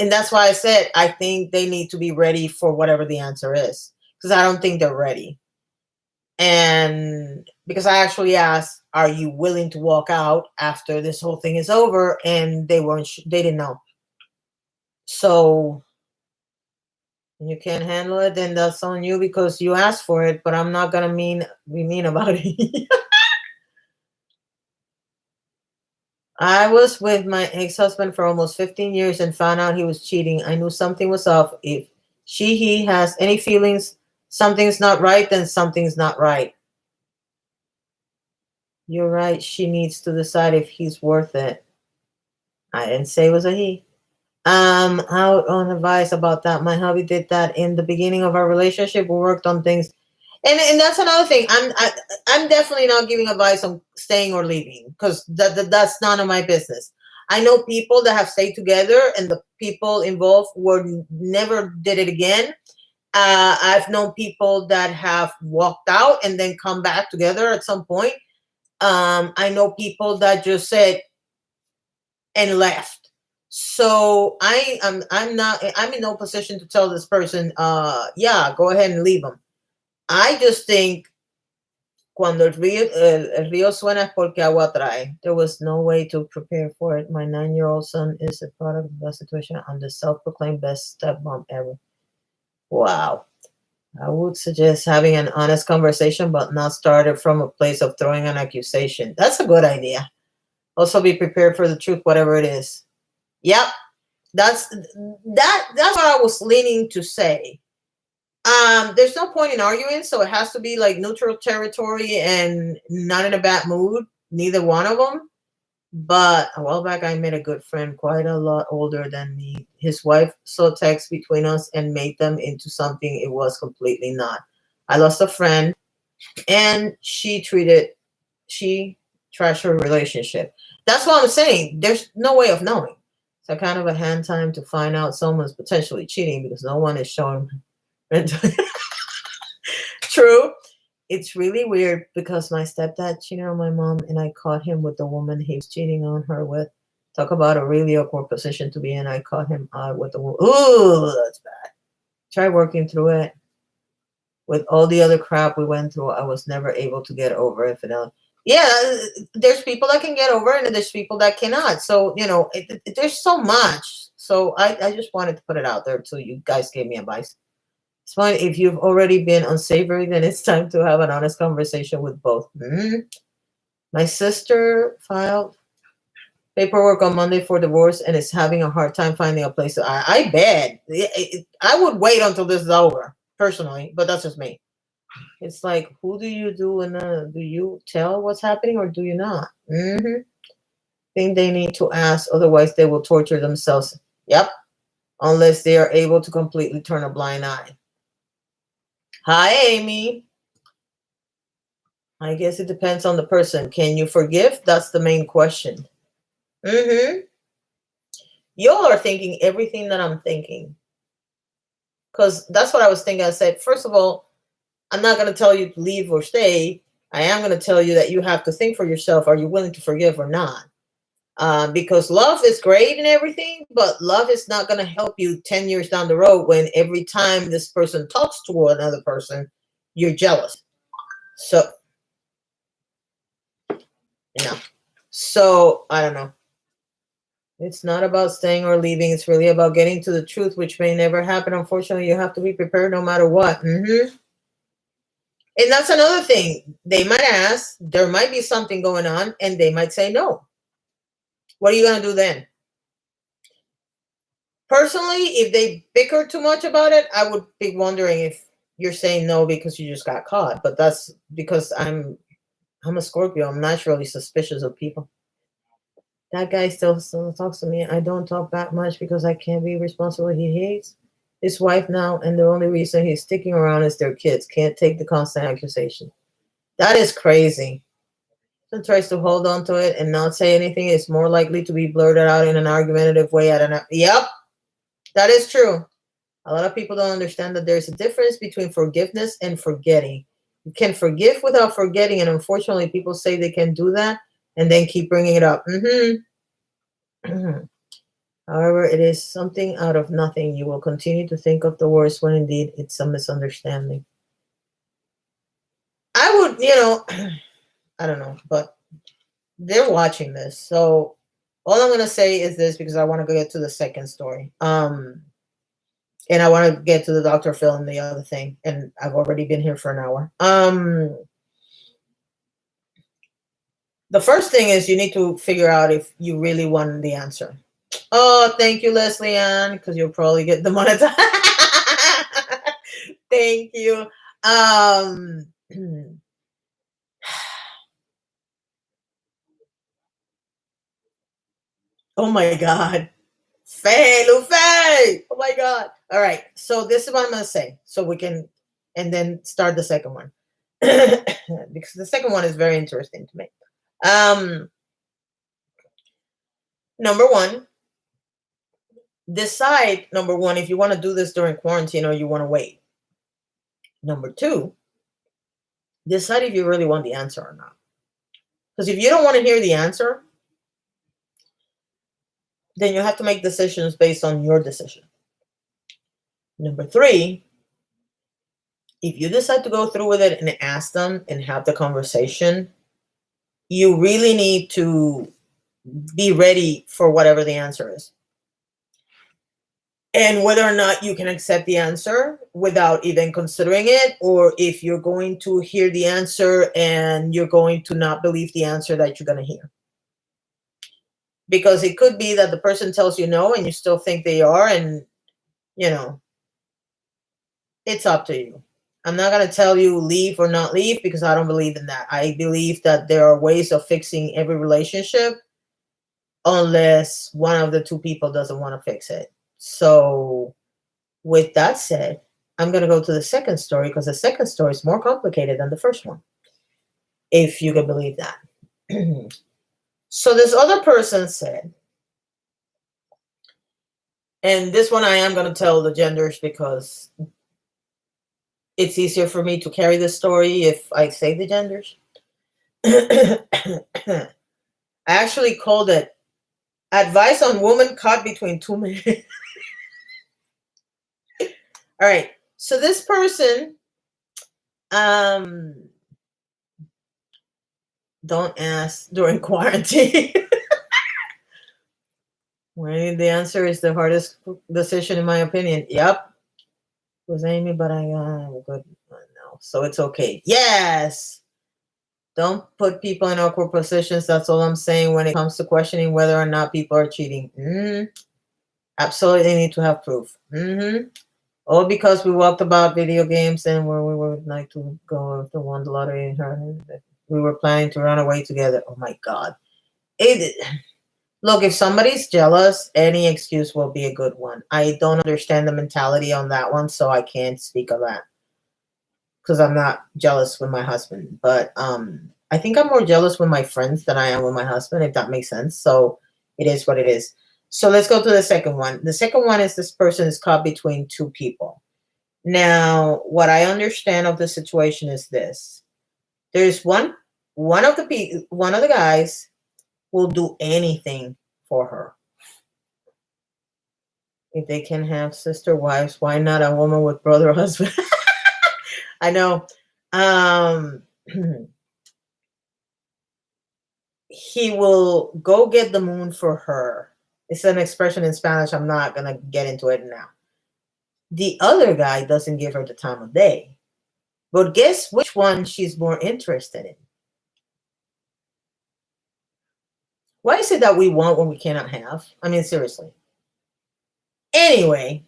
that's why I said I think they need to be ready for whatever the answer is. Because I don't think they're ready. And because I actually asked, are you willing to walk out after this whole thing is over? And they didn't know. So you can't handle it, then that's on you because you asked for it, but I'm not gonna be mean about it. I was with my ex-husband for almost 15 years and found out he was cheating. I knew something was off. If he has any feelings, something's not right, then something's not right. You're right. She needs to decide if he's worth it. I didn't say it was a he. Out on advice about that. My hubby did that in the beginning of our relationship. We worked on things. And that's another thing. I'm definitely not giving advice on staying or leaving, because that's none of my business. I know people that have stayed together, and the people involved were never did it again. I've known people that have walked out and then come back together at some point. I know people that just said and left. So I'm in no position to tell this person, yeah, go ahead and leave them. I just think cuando el río suena es porque agua trae. There was no way to prepare for it. My 9-year-old son is a product of the situation. I'm the self-proclaimed best stepmom ever. Wow. I would suggest having an honest conversation, but not started from a place of throwing an accusation. That's a good idea. Also, be prepared for the truth, whatever it is. Yep, that's what I was leaning to say. There's no point in arguing, so it has to be like neutral territory and not in a bad mood. Neither one of them. But a while back, I met a good friend, quite a lot older than me. His wife saw text between us and made them into something it was completely not. I lost a friend, and she trashed her relationship. That's what I'm saying. There's no way of knowing. So kind of a hand time to find out someone's potentially cheating because no one is showing. True. It's really weird because my stepdad cheated on my mom, and I caught him with the woman he was cheating on her with. Talk about a really awkward position to be in. I caught him out with the woman. Ooh, that's bad. Try working through it. With all the other crap we went through, I was never able to get over infidelity. Yeah, there's people that can get over it, and there's people that cannot. So, there's so much. So I just wanted to put it out there so you guys gave me advice. It's fine. If you've already been unsavory, then it's time to have an honest conversation with both. My sister filed paperwork on Monday for divorce and is having a hard time finding a place. I bet. I would wait until this is over, personally, but that's just me. It's like, who do you do, and do you tell what's happening or do you not? Think they need to ask, otherwise they will torture themselves. Yep, unless they are able to completely turn a blind eye. Hi, Amy. I guess it depends on the person. Can you forgive? That's the main question. Y'all are thinking everything that I'm thinking. Because that's what I was thinking. I said, first of all, I'm not going to tell you to leave or stay. I am going to tell you that you have to think for yourself. Are you willing to forgive or not? Because love is great and everything, but love is not going to help you 10 years down the road when every time this person talks to another person, you're jealous. So, So, I don't know. It's not about staying or leaving. It's really about getting to the truth, which may never happen. Unfortunately, you have to be prepared no matter what. And that's another thing. They might ask, there might be something going on, and they might say no. What are you going to do then? Personally, if they bicker too much about it, I would be wondering if you're saying no because you just got caught. But that's because I'm a Scorpio. I'm naturally suspicious of people. That guy still talks to me. I don't talk back much because I can't be responsible. He hates his wife now, and the only reason he's sticking around is their kids. Can't take the constant accusation. That is crazy. And tries to hold on to it and not say anything. It's more likely to be blurted out in an argumentative way. I don't know. Yep, that is true. A lot of people don't understand that there's a difference between forgiveness and forgetting. You can forgive without forgetting, and unfortunately, people say they can do that and then keep bringing it up. However, it is something out of nothing. You will continue to think of the worst when indeed it's a misunderstanding. I would, I don't know, but they're watching this. So all I'm going to say is this, because I want to get to the second story. And I want to get to the Dr. Phil and the other thing. And I've already been here for an hour. The first thing is you need to figure out if you really want the answer. Oh, thank you, Leslie Ann, because you'll probably get the money. Thank you. Oh my God. Faye, Lufe. Oh my God. All right. So this is what I'm going to say. So we can, and then start the second one. Because the second one is very interesting to me. Number one, decide, number one, if you want to do this during quarantine or you want to wait. Number two, decide if you really want the answer or not. Because if you don't want to hear the answer, then you have to make decisions based on your decision. Number three, if you decide to go through with it and ask them and have the conversation, you really need to be ready for whatever the answer is. And whether or not you can accept the answer without even considering it, or if you're going to hear the answer and you're going to not believe the answer that you're going to hear. Because it could be that the person tells you no and you still think they are, and, you know, it's up to you. I'm not going to tell you leave or not leave, because I don't believe in that. I believe that there are ways of fixing every relationship unless one of the two people doesn't want to fix it. So with that said, I'm going to go to the second story, because the second story is more complicated than the first one, if you can believe that. So this other person said, and this one I am going to tell the genders because it's easier for me to carry the story if I say the genders. I actually called it Advice on Woman Caught Between Two Men. All right. So this person, don't ask during quarantine. Well, the answer is the hardest decision in my opinion. Yep. It was Amy, but I got a good one now. So it's okay. Yes. Don't put people in awkward positions. That's all I'm saying when it comes to questioning whether or not people are cheating. Absolutely need to have proof. All because we walked about video games and where we would like to go to won the lottery and her. We were planning to run away together. Oh my God. Look, if somebody's jealous, any excuse will be a good one. I don't understand the mentality on that one, so I can't speak of that. Because I'm not jealous with my husband. But I think I'm more jealous with my friends than I am with my husband, if that makes sense. So it is what it is. So let's go to the second one. The second one is this person is caught between two people. Now, what I understand of the situation is this. There's one of the guys will do anything for her. If they can have sister wives, why not a woman with brother husband? I know. He will go get the moon for her. It's an expression in Spanish. I'm not going to get into it now. The other guy doesn't give her the time of day. But guess which one she's more interested in? Why is it that we want when we cannot have? I mean, seriously. Anyway,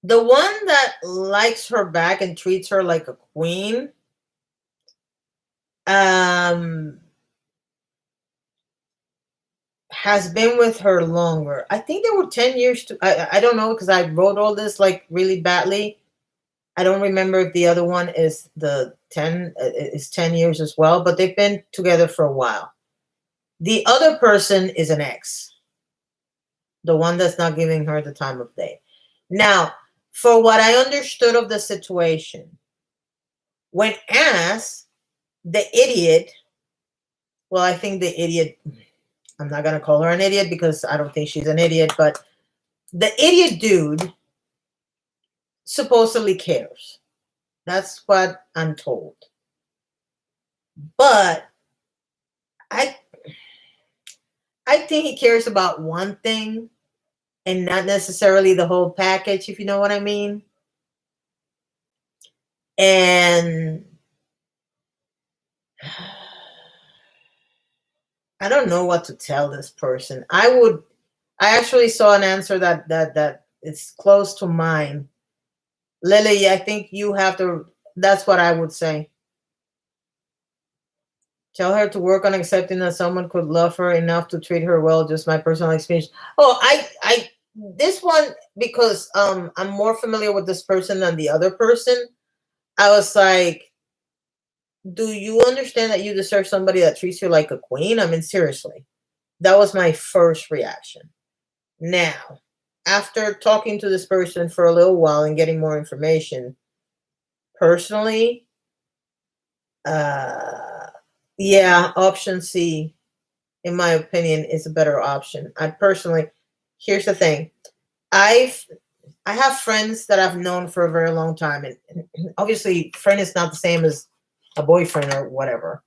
the one that likes her back and treats her like a queen, has been with her longer. I think there were 10 years. I don't know, because I wrote all this like really badly. I don't remember if the other one is the 10 is 10 years as well, but they've been together for a while. The other person is an ex, the one that's not giving her the time of day. Now, for what I understood of the situation, when asked, the idiot, well, I think the idiot, I'm not going to call her an idiot because I don't think she's an idiot, but the idiot dude supposedly cares. That's what I'm told. But I think he cares about one thing and not necessarily the whole package, if you know what I mean. And I don't know what to tell this person. I actually saw an answer that is close to mine. Lily, I think you have to, that's what I would say. Tell her to work on accepting that someone could love her enough to treat her well. Just my personal experience. Oh, this one, because I'm more familiar with this person than the other person, I was like, do you understand that you deserve somebody that treats you like a queen? I mean, seriously. That was my first reaction. Now, after talking to this person for a little while and getting more information, personally, uh, yeah, option C, in my opinion, is a better option. I personally, here's the thing. I've I have friends that I've known for a very long time, and obviously, friend is not the same as a boyfriend or whatever.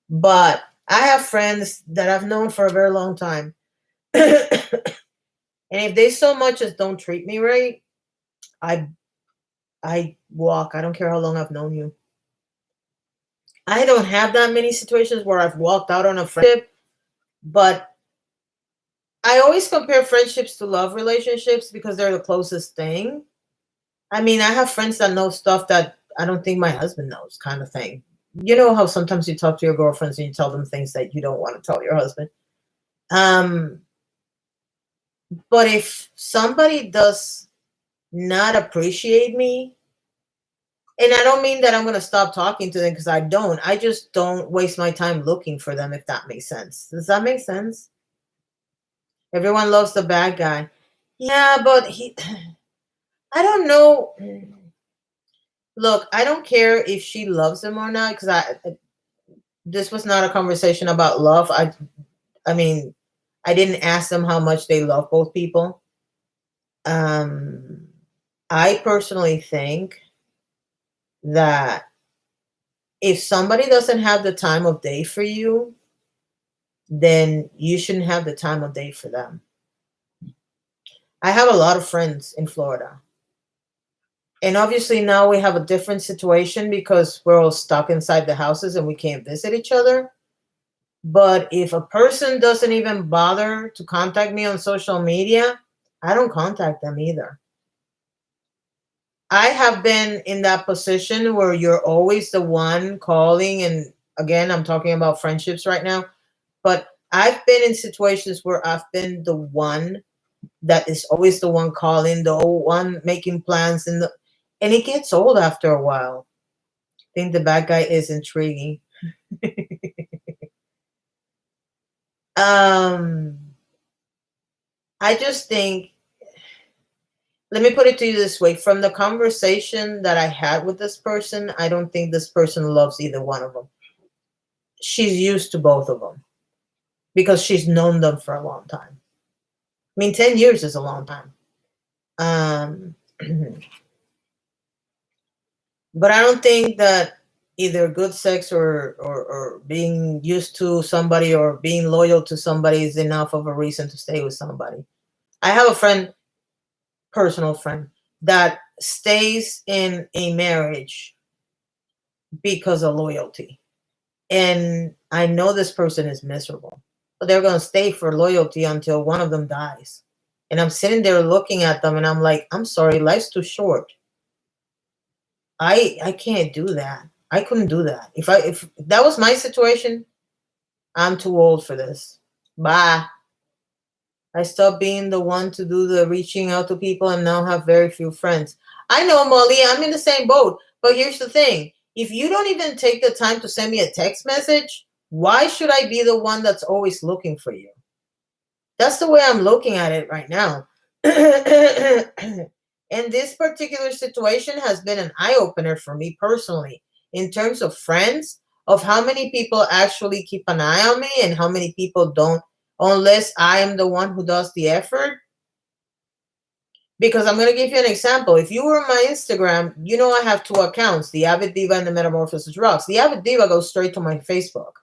But I have friends that I've known for a very long time, and if they so much as don't treat me right, I I walk. I don't care how long I've known you. I don't have that many situations where I've walked out on a friendship, but I always compare friendships to love relationships because they're the closest thing. I mean, I have friends that know stuff that I don't think my husband knows, kind of thing. You know how sometimes you talk to your girlfriends and you tell them things that you don't want to tell your husband. Um, but if somebody does not appreciate me, and I don't mean that I'm going to stop talking to them because I don't. I just don't waste my time looking for them, if that makes sense. Does that make sense? Everyone loves the bad guy. Yeah, but I don't know. Look, I don't care if she loves him or not because this was not a conversation about love. I mean, I didn't ask them how much they love both people. Um, I personally think that if somebody doesn't have the time of day for you, then you shouldn't have the time of day for them. I have a lot of friends in Florida. And obviously now we have a different situation because we're all stuck inside the houses and we can't visit each other. But if a person doesn't even bother to contact me on social media, I don't contact them either. I have been in that position where you're always the one calling. And again, I'm talking about friendships right now. But I've been in situations where I've been the one that is always the one calling, the one making plans, and it gets old after a while. I think the bad guy is intriguing. um, I just think, let me put it to you this way: from the conversation that I had with this person, I don't think this person loves either one of them. She's used to both of them because she's known them for a long time. I mean, 10 years is a long time. Um, but I don't think that either good sex or being used to somebody or being loyal to somebody is enough of a reason to stay with somebody. I have a friend, personal friend, that stays in a marriage because of loyalty. And I know this person is miserable, but they're going to stay for loyalty until one of them dies. And I'm sitting there looking at them and I'm like, I'm sorry, life's too short. I can't do that. I couldn't do that. If that was my situation, I'm too old for this. Bye. I stopped being the one to do the reaching out to people and now have very few friends. I know, Molly, I'm in the same boat. But here's the thing. If you don't even take the time to send me a text message, why should I be the one that's always looking for you? That's the way I'm looking at it right now. And this particular situation has been an eye opener for me personally in terms of friends, of how many people actually keep an eye on me and how many people don't, unless I am the one who does the effort. Because I'm going to give you an example. If you were on my Instagram, you know I have two accounts, the Aviddiva and the MetamorphosisRox. The Aviddiva goes straight to my Facebook.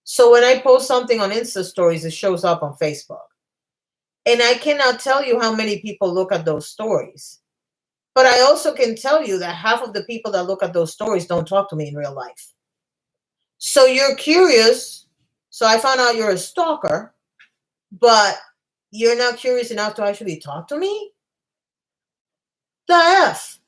So when I post something on Insta stories, it shows up on Facebook. And I cannot tell you how many people look at those stories. But I also can tell you that half of the people that look at those stories don't talk to me in real life. So you're curious. So I found out you're a stalker, but you're not curious enough to actually talk to me? The F.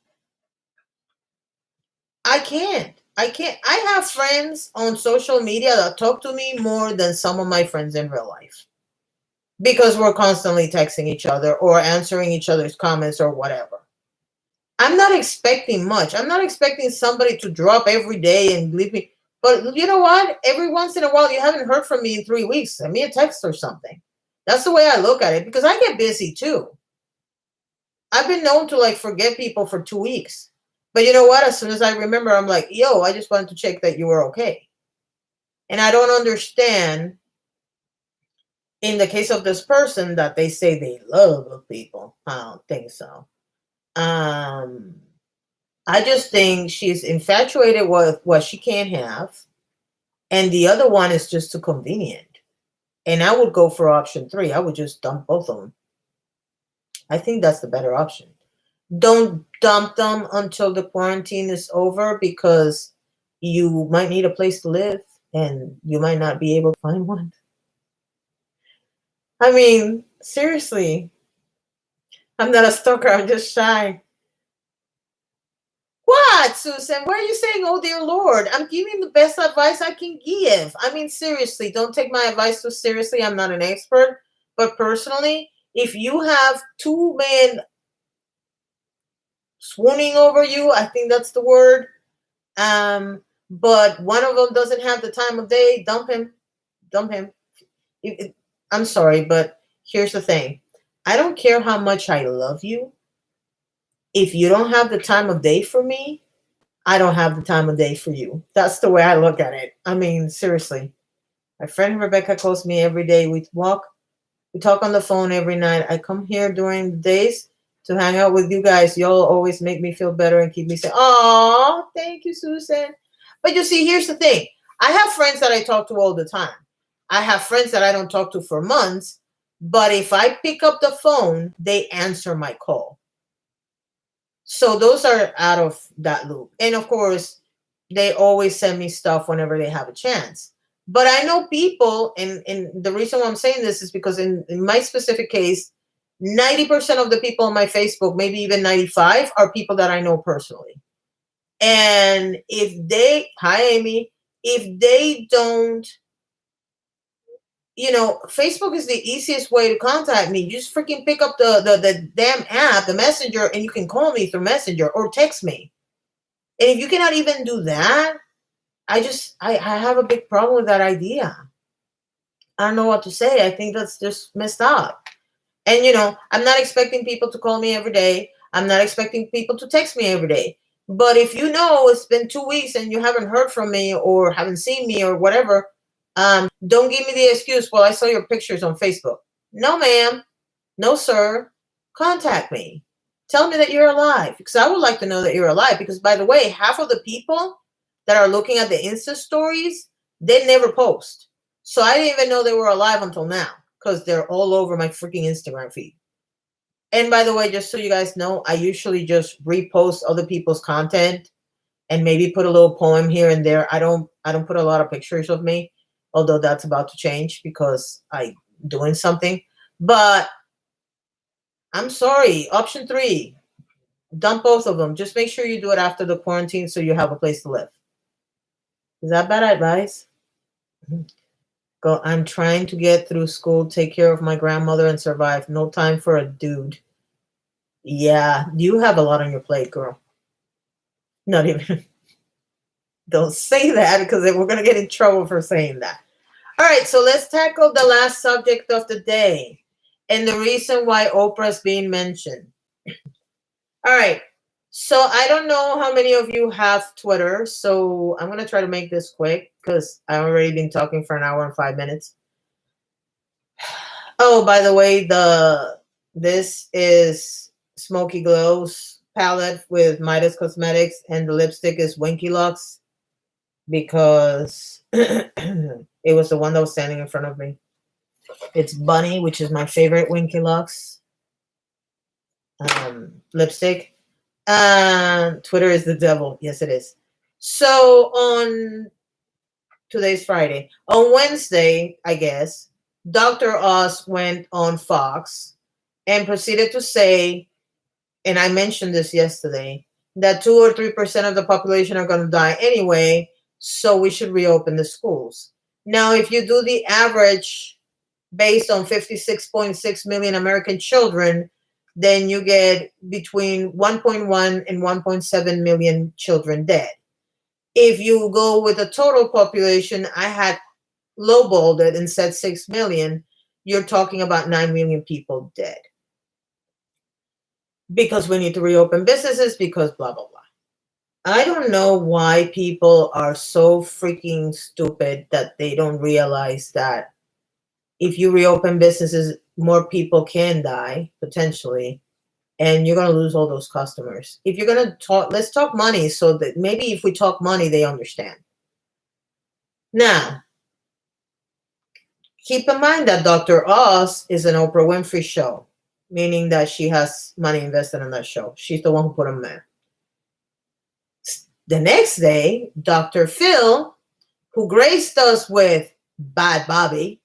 I can't. I can't. I have friends on social media that talk to me more than some of my friends in real life. because we're constantly texting each other or answering each other's comments or whatever. I'm not expecting much. I'm not expecting somebody to drop every day and leave me. But you know what? Every once in a while, you haven't heard from me in 3 weeks. Send me a text or something. That's the way I look at it because I get busy too. I've been known to like forget people for 2 weeks. But you know what? As soon as I remember, I'm like, yo, I just wanted to check that you were okay. And I don't understand in the case of this person that they say they love people. I don't think so. Um, I just think she's infatuated with what she can't have. And the other one is just too convenient. And I would go for option 3. I would just dump both of them. I think that's the better option. Don't dump them until the quarantine is over because you might need a place to live and you might not be able to find one. I mean, seriously, I'm not a stalker. I'm just shy. What, Susan? Why are you saying, oh, dear Lord? I'm giving the best advice I can give. I mean, seriously, don't take my advice too seriously. I'm not an expert. But personally, if you have 2 men swooning over you, I think that's the word. But one of them doesn't have the time of day, dump him. Dump him. I'm sorry, but here's the thing. I don't care how much I love you. If you don't have the time of day for me, I don't have the time of day for you. That's the way I look at it. I mean, seriously. My friend Rebecca calls me every day. We talk on the phone every night. I come here during the days to hang out with you guys. Y'all always make me feel better and keep me saying, oh, thank you, Susan. But you see, here's the thing. I have friends that I talk to all the time. I have friends that I don't talk to for months. But if I pick up the phone, they answer my call. So those are out of that loop. And of course, they always send me stuff whenever they have a chance. But I know people, and the reason why I'm saying this is because in my specific case, 90% of the people on my Facebook, maybe even 95, are people that I know personally. And hi Amy, if they don't, Facebook is the easiest way to contact me. You just freaking pick up the damn app, the messenger, and you can call me through messenger or text me. And if you cannot even do that, I have a big problem with that idea. I don't know what to say. I think that's just messed up. And, I'm not expecting people to call me every day. I'm not expecting people to text me every day. But if you know it's been 2 weeks and you haven't heard from me or haven't seen me or whatever, don't give me the excuse, well, I saw your pictures on Facebook. No, ma'am. No, sir. Contact me. Tell me that you're alive because I would like to know that you're alive because, by the way, half of the people that are looking at the Insta stories, they never post. So I didn't even know they were alive until now because they're all over my freaking Instagram feed. And by the way, just so you guys know, I usually just repost other people's content and maybe put a little poem here and there. I don't put a lot of pictures of me, although that's about to change because I'm doing something. But I'm sorry. Option 3, dump both of them. Just make sure you do it after the quarantine so you have a place to live. Is that bad advice? I'm trying to get through school, take care of my grandmother, and survive. No time for a dude. Yeah, you have a lot on your plate, girl. Not even. Don't say that because we're going to get in trouble for saying that. All right, so let's tackle the last subject of the day and the reason why Oprah is being mentioned. All right, so I don't know how many of you have Twitter, so I'm going to try to make this quick because I've already been talking for an hour and 5 minutes. Oh, by the way, this is Smoky Glow's palette with Midas Cosmetics, and the lipstick is Winky Lux because it was the one that was standing in front of me. It's Bunny, which is my favorite Winky Lux lipstick. Twitter is the devil. Yes, it is. So on today's Friday. On Wednesday, I guess, Dr. Oz went on Fox and proceeded to say, and I mentioned this yesterday, that 2 or 3% of the population are going to die anyway, so we should reopen the schools. Now, if you do the average based on 56.6 million American children, then you get between 1.1 and 1.7 million children dead. If you go with the total population, I had lowballed it and said 6 million, you're talking about 9 million people dead. Because we need to reopen businesses, because blah, blah, blah. I don't know why people are so freaking stupid that they don't realize that if you reopen businesses, more people can die potentially, and you're going to lose all those customers. If you're going to talk, let's talk money, so that maybe if we talk money, they understand. Now, keep in mind that Dr. Oz is an Oprah Winfrey show, meaning that she has money invested in that show. She's the one who put him there. The next day, Dr. Phil, who graced us with Bad Bobby,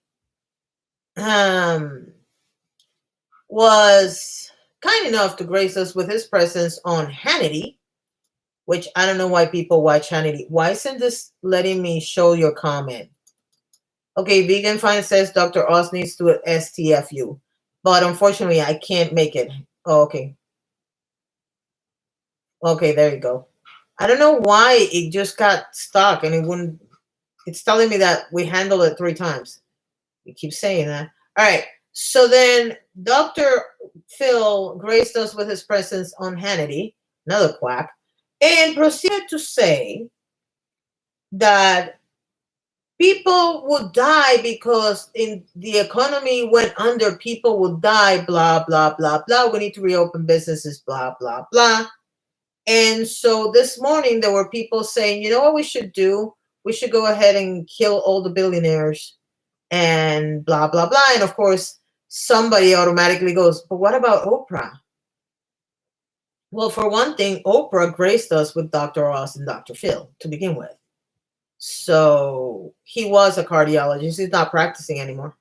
was kind enough to grace us with his presence on Hannity, which I don't know why people watch Hannity. Why isn't this letting me show your comment? Okay, Vegan Fine says Dr. Oz needs to STFU, but unfortunately I can't make it. Oh, okay. Okay, there you go. I don't know why it just got stuck and it wouldn't. It's telling me that we handled it 3 times. We keep saying that. All right. So then Dr. Phil graced us with his presence on Hannity, another quack, and proceeded to say that people would die because in the economy went under, people would die, blah, blah, blah, blah. We need to reopen businesses, blah, blah, blah. And so this morning there were people saying, you know what we should do? We should go ahead and kill all the billionaires and blah, blah, blah. And of course, somebody automatically goes, but what about Oprah? Well, for one thing, Oprah graced us with Dr. Oz and Dr. Phil to begin with. So he was a cardiologist. He's not practicing anymore.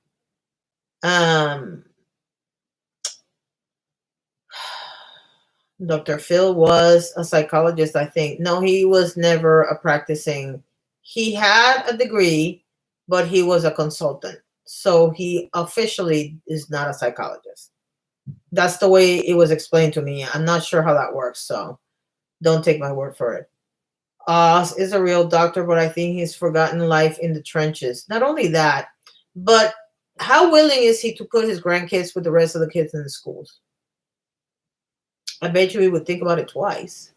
Dr. Phil was a psychologist, I think. No, he was never a practicing. He had a degree, but he was a consultant. So he officially is not a psychologist. That's the way it was explained to me. I'm not sure how that works, so don't take my word for it. Oz is a real doctor, but I think he's forgotten life in the trenches. Not only that, but how willing is he to put his grandkids with the rest of the kids in the schools? I bet you he would think about it twice.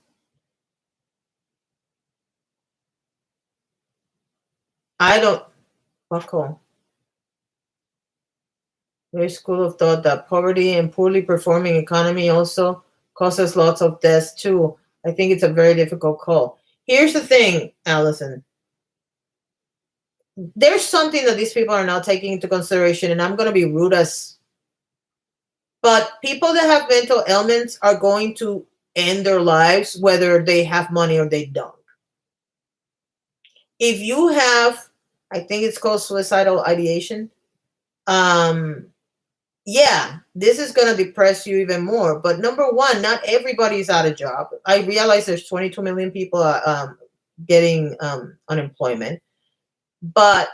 I don't. Fuck all. There's school of thought that poverty and poorly performing economy also causes lots of deaths too. I think it's a very difficult call. Here's the thing, Allison. There's something that these people are not taking into consideration, and I'm going to be rude as. But people that have mental ailments are going to end their lives whether they have money or they don't. If you have, I think it's called suicidal ideation. Yeah, this is going to depress you even more. But number one, not everybody's out of job. I realize there's 22 million people getting unemployment. But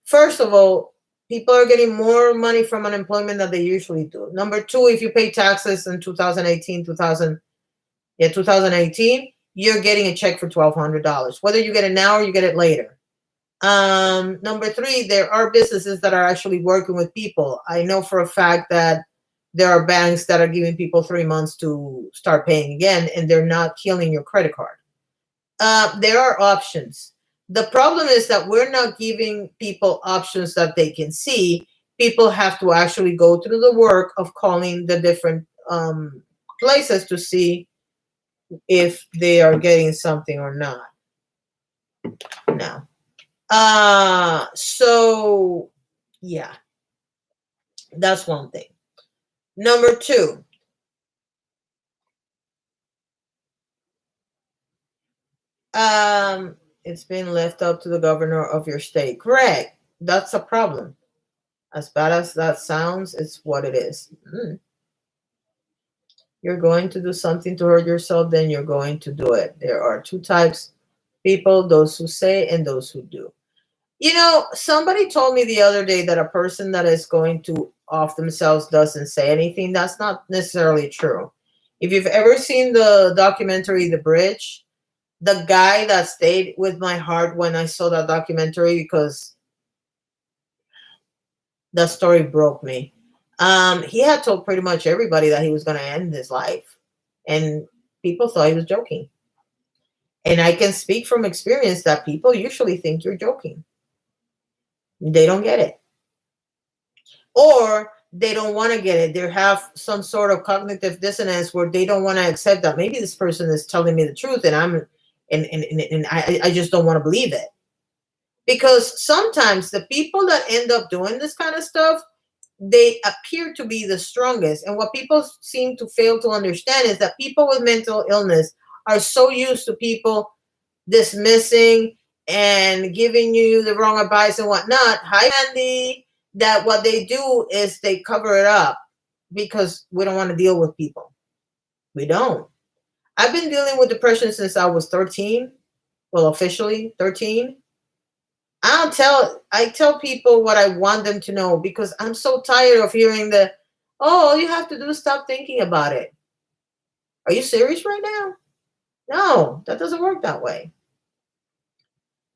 first of all, people are getting more money from unemployment than they usually do. Number two, if you pay taxes in 2018, 2018, you're getting a check for $1,200. Whether you get it now or you get it later. Number three, there are businesses that are actually working with people. I know for a fact that there are banks that are giving people 3 months to start paying again, and they're not killing your credit card. There are options. The problem is that we're not giving people options that they can see. People have to actually go through the work of calling the different places to see if they are getting something or not. No. So yeah, that's one thing. Number two, it's been left up to the governor of your state. Correct. That's a problem. As bad as that sounds, it's what it is. You're going to do something to hurt yourself, then you're going to do it. There are two types people, those who say and those who do. Somebody told me the other day that a person that is going to off themselves doesn't say anything. That's not necessarily true. If you've ever seen the documentary The Bridge, the guy that stayed with my heart when I saw that documentary, because the story broke me. He had told pretty much everybody that he was going to end his life, and people thought he was joking. And I can speak from experience that people usually think you're joking. They don't get it, or they don't want to get it. They have some sort of cognitive dissonance where they don't want to accept that maybe this person is telling me the truth, and I just don't want to believe it. Because sometimes the people that end up doing this kind of stuff, they appear to be the strongest. And what people seem to fail to understand is that people with mental illness are so used to people dismissing and giving you the wrong advice and whatnot. Hi, Andy. That what they do is they cover it up because we don't want to deal with people. We don't. I've been dealing with depression since I was 13. Well, officially 13. I tell people what I want them to know because I'm so tired of hearing oh, all you have to do is stop thinking about it. Are you serious right now? No, that doesn't work that way.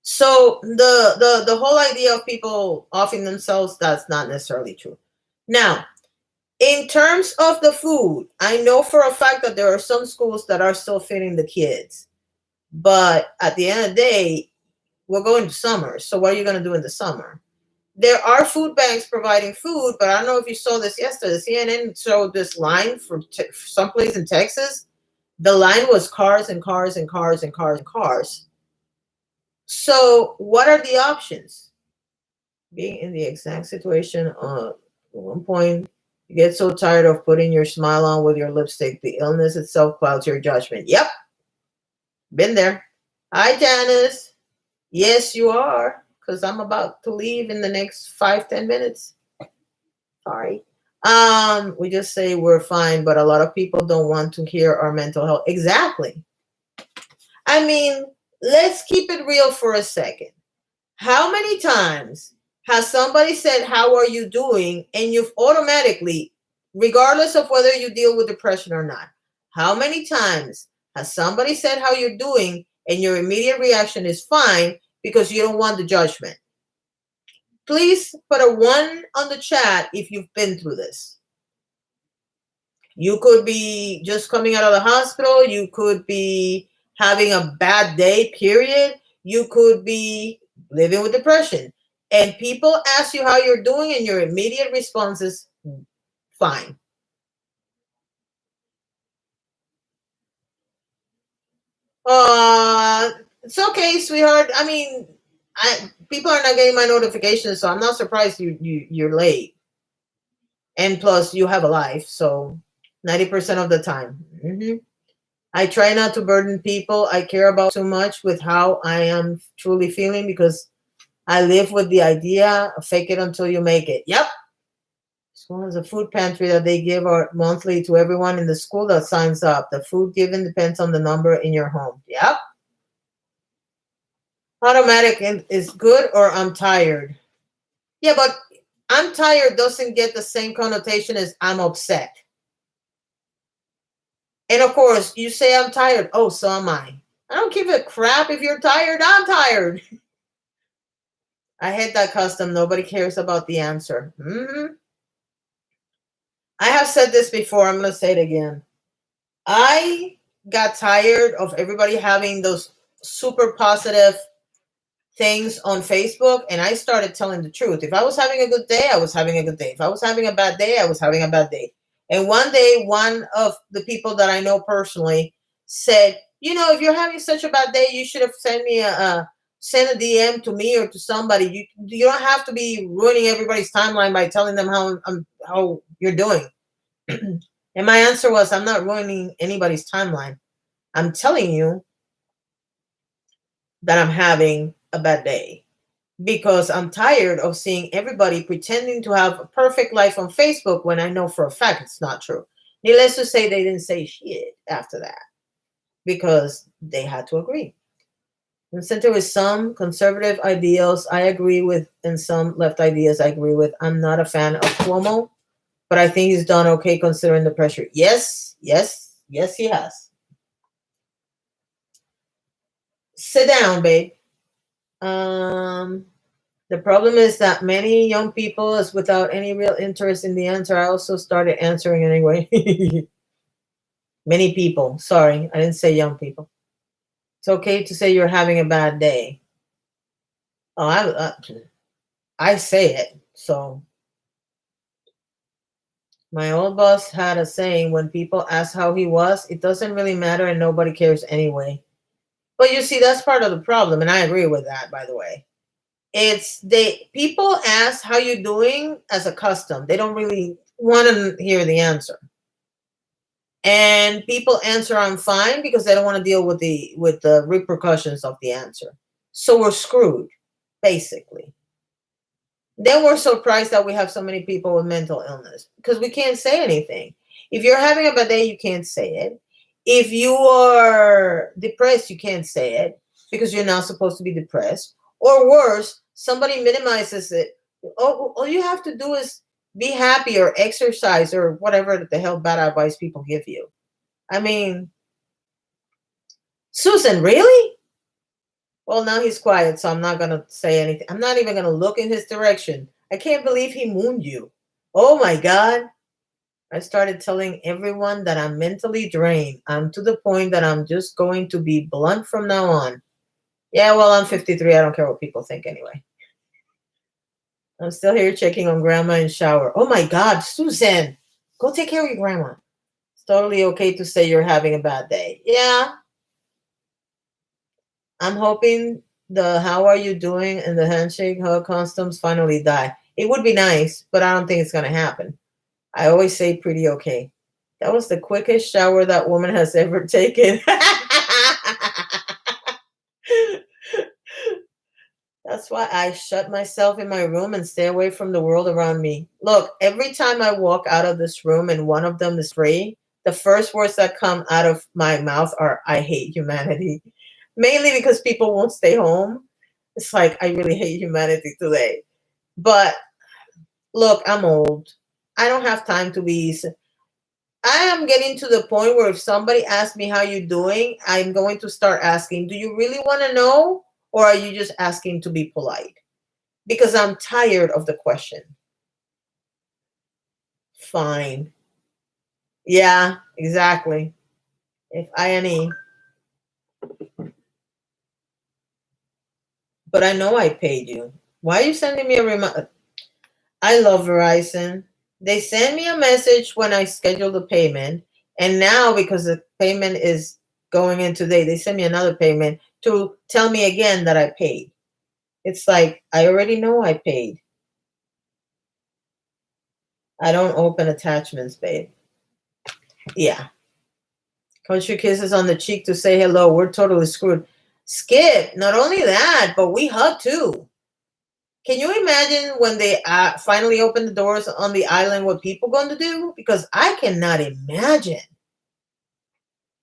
So the whole idea of people offing themselves, that's not necessarily true. Now, in terms of the food, I know for a fact that there are some schools that are still feeding the kids. But at the end of the day, we're going to summer. So what are you going to do in the summer? There are food banks providing food, but I don't know if you saw this yesterday. CNN showed this line from someplace in Texas. The line was cars and cars and cars and cars and cars. So what are the options? Being in the exact situation, at one point, you get so tired of putting your smile on with your lipstick, the illness itself clouds your judgment. Yep, been there. Hi, Janice. Yes, you are, because I'm about to leave in the next 5-10 minutes. Sorry. We just say we're fine, but a lot of people don't want to hear our mental health. Exactly. I mean, let's keep it real for a second. How many times has somebody said, "How are you doing?" and you've automatically, regardless of whether you deal with depression or not, how many times has somebody said how you're doing and your immediate reaction is fine because you don't want the judgment? Please put a 1 on the chat if you've been through this. You could be just coming out of the hospital. You could be having a bad day, period. You could be living with depression. And people ask you how you're doing, and your immediate response is fine. It's okay, sweetheart. I mean, people are not getting my notifications, so I'm not surprised you're late. And plus, you have a life, so 90% of the time. I try not to burden people I care about too much with how I am truly feeling because I live with the idea of fake it until you make it. Yep. This one is a food pantry that they give out monthly to everyone in the school that signs up. The food given depends on the number in your home. Yep. Automatic is good, or I'm tired. Yeah, but I'm tired doesn't get the same connotation as I'm upset. And of course, you say I'm tired. Oh, so am I. I don't give a crap if you're tired. I'm tired. I hate that custom. Nobody cares about the answer. I have said this before. I'm going to say it again. I got tired of everybody having those super positive things on Facebook, and I started telling the truth. If I was having a good day, I was having a good day. If I was having a bad day, I was having a bad day. And one day, one of the people that I know personally said, if you're having such a bad day, you should have sent a DM to me or to somebody. You don't have to be ruining everybody's timeline by telling them how you're doing. And my answer was, I'm not ruining anybody's timeline. I'm telling you that I'm having a bad day because I'm tired of seeing everybody pretending to have a perfect life on Facebook when I know for a fact it's not true. Needless to say, they didn't say shit after that because they had to agree. I'm center with some conservative ideals I agree with, and some left ideas I agree with. I'm not a fan of Cuomo, but I think he's done okay considering the pressure. Yes, yes, yes, he has. Sit down, babe. The problem is that many young people is without any real interest in the answer. I also started answering anyway. Many people. Sorry, I didn't say young people. It's okay to say you're having a bad day. Oh, I say it. So my old boss had a saying: when people ask how he was, it doesn't really matter and nobody cares anyway. But you see, that's part of the problem, and I agree with that, by the way. It's they people ask how you doing as a custom. They don't really want to hear the answer. And people answer I'm fine because they don't want to deal with the repercussions of the answer. So we're screwed, basically. Then we're surprised that we have so many people with mental illness because we can't say anything. If you're having a bad day, you can't say it. If you are depressed, you can't say it because you're not supposed to be depressed. Or worse, somebody minimizes it. All you have to do is be happy or exercise or whatever the hell bad advice people give you. I mean, Susan, really? Well, now he's quiet, so I'm not going to say anything. I'm not even going to look in his direction. I can't believe he mooned you. Oh my God. I started telling everyone that I'm mentally drained. I'm to the point that I'm just going to be blunt from now on. Yeah, well, I'm 53. I don't care what people think anyway. I'm still here checking on grandma in shower. Oh my God, Susan, go take care of your grandma. It's totally okay to say you're having a bad day. Yeah, I'm hoping the how are you doing and the handshake hug customs finally die. It would be nice, but I don't think it's going to happen. I always say pretty okay. That was the quickest shower that woman has ever taken. That's why I shut myself in my room and stay away from the world around me. Look, every time I walk out of this room and one of them is free, the first words that come out of my mouth are I hate humanity. Mainly because people won't stay home. It's like I really hate humanity today. But look, I'm old. I don't have time to be I am getting to the point where if somebody asks me how you doing, I'm going to start asking, do you really want to know? Or are you just asking to be polite? Because I'm tired of the question. Fine. Yeah, exactly. If I-N-E. But I know I paid you. Why are you sending me a reminder? I love Verizon. They send me a message when I schedule the payment. And now, because the payment is going in today, they send me another payment to tell me again that I paid. It's like, I already know I paid. I don't open attachments, babe. Yeah. Country kisses on the cheek to say hello. We're totally screwed. Skip. Not only that, but we hug too. Can you imagine when they finally open the doors on the island what people going to do? Because I cannot imagine.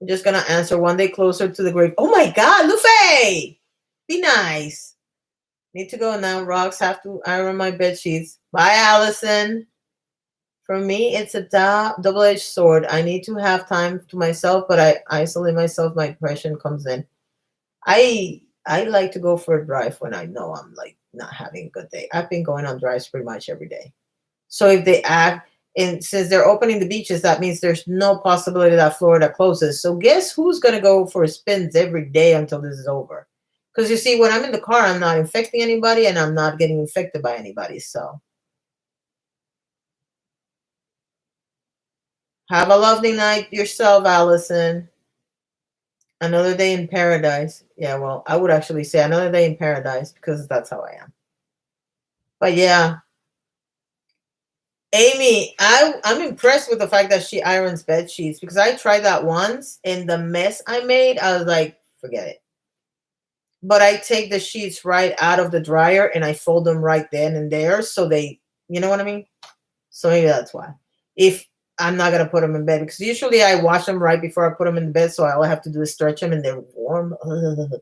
I'm just going to answer one day closer to the grave. Oh my God, Luffy! Be nice. Need to go now. Rocks have to iron my bed sheets. Bye, Allison. For me, it's a double-edged sword. I need to have time to myself, but I isolate myself. My depression comes in. I like to go for a drive when I know I'm like not having a good day. I've been going on drives pretty much every day. So if they act, and since they're opening the beaches, that means there's no possibility that Florida closes. So guess who's going to go for spins every day until this is over? Because you see, when I'm in the car, I'm not infecting anybody and I'm not getting infected by anybody. So have a lovely night yourself, Allison. Another day in paradise. Yeah, well, I would actually say another day in paradise because that's how I am. But yeah, Amy, I'm impressed with the fact that she irons bed sheets because I tried that once and the mess I made, I was like, forget it. But I take the sheets right out of the dryer and I fold them right then and there so they, you know what I mean? So maybe that's why. If I'm not gonna put them in bed because usually I wash them right before I put them in the bed, so all I have to do is stretch them and they're warm. Ugh.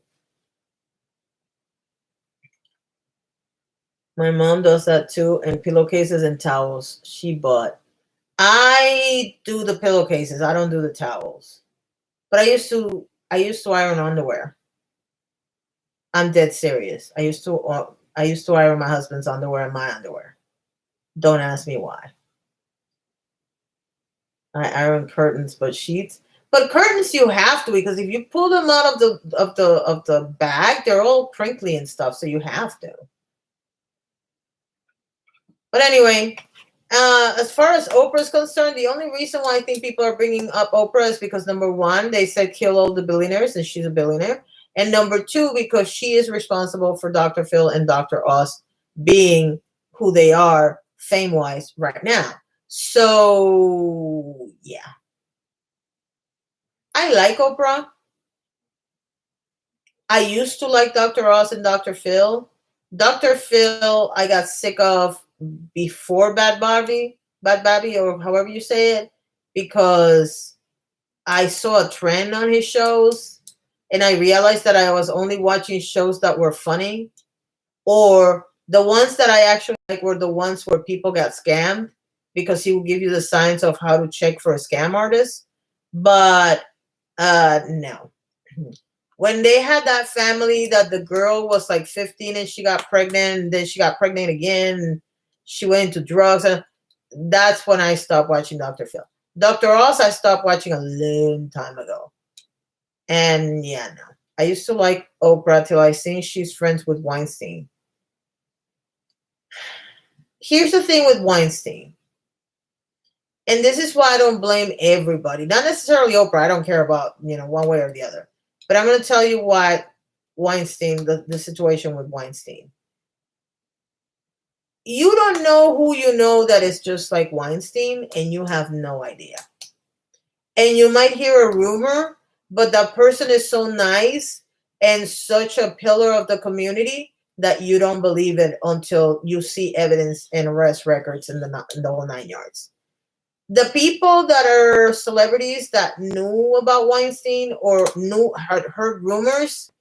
My mom does that too, and pillowcases and towels she bought. I do the pillowcases. I don't do the towels. But I used to iron underwear. I'm dead serious. I used to iron my husband's underwear and my underwear. Don't ask me why. I iron curtains, but sheets. But curtains you have to, because if you pull them out of the bag, they're all crinkly and stuff, so you have to. But anyway, as far as Oprah is concerned, the only reason why I think people are bringing up Oprah is because number one, they said kill all the billionaires, and she's a billionaire, and number two, because she is responsible for Dr. Phil and Dr. Oz being who they are fame wise right now. So yeah, I like Oprah. I used to like Dr. Oz and Dr. Phil. Dr. Phil, I got sick of before Bad Bobby, or however you say it, because I saw a trend on his shows and I realized that I was only watching shows that were funny, or the ones that I actually like were the ones where people got scammed, because he would give you the signs of how to check for a scam artist. But no. When they had that family that the girl was like 15 and she got pregnant, and then she got pregnant again, and she went into drugs, and that's when I stopped watching Dr. Phil. Dr. Oz I stopped watching a long time ago. And yeah, no. I used to like Oprah till I seen she's friends with Weinstein. Here's the thing with Weinstein. And this is why I don't blame everybody. Not necessarily Oprah. I don't care about, one way or the other. But I'm going to tell you why Weinstein, the situation with Weinstein. You don't know who you know that is just like Weinstein, and you have no idea. And you might hear a rumor, but that person is so nice and such a pillar of the community that you don't believe it until you see evidence and arrest records in the whole 9 yards. The people that are celebrities that knew about Weinstein or had heard rumors,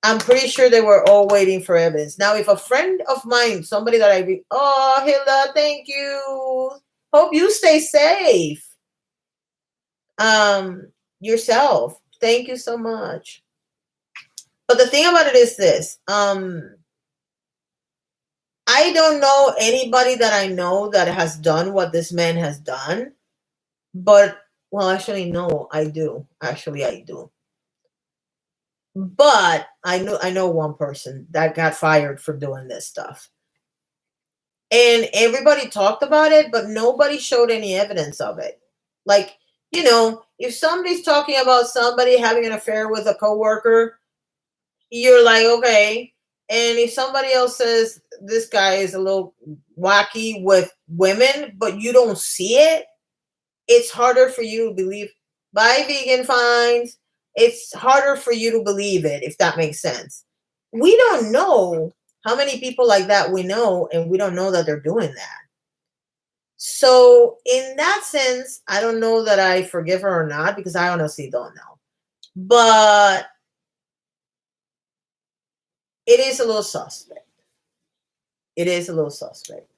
I'm pretty sure they were all waiting for evidence. Now, if a friend of mine, somebody that oh, Hilda, thank you. Hope you stay safe. Yourself. Thank you so much. But the thing about it is this. I don't know anybody that I know that has done what this man has done. But, well, actually, no, I do. Actually, I do. But I know one person that got fired for doing this stuff. And everybody talked about it, but nobody showed any evidence of it. Like, if somebody's talking about somebody having an affair with a coworker, you're like, okay. And if somebody else says this guy is a little wacky with women, but you don't see it, it's harder for you to believe. Buy vegan finds. It's harder for you to believe it, if that makes sense. We don't know how many people like that we know, and we don't know that they're doing that. So in that sense, I don't know that I forgive her or not, because I honestly don't know. But it is a little suspect. It is a little suspect.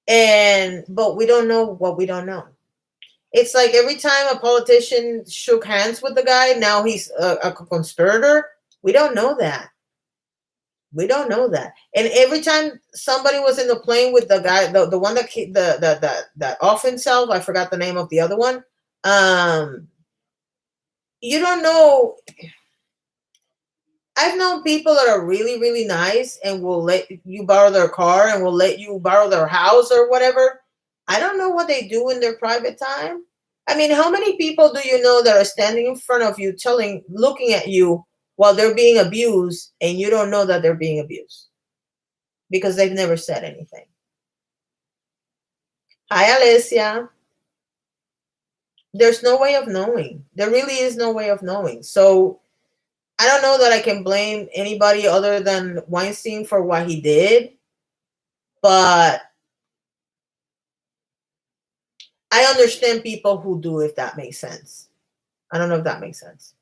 But we don't know what we don't know. It's like every time a politician shook hands with the guy, now he's a conspirator. We don't know that. We don't know that. And every time somebody was in the plane with the guy, the one that off himself, I forgot the name of the other one. You don't know. I've known people that are really, really nice and will let you borrow their car and will let you borrow their house or whatever. I don't know what they do in their private time. I mean, how many people do you know that are standing in front of you, looking at you while they're being abused, and you don't know that they're being abused because they've never said anything? Hi, Alicia. There's no way of knowing. There really is no way of knowing. So I don't know that I can blame anybody other than Weinstein for what he did, but I understand people who do, if that makes sense. I don't know if that makes sense.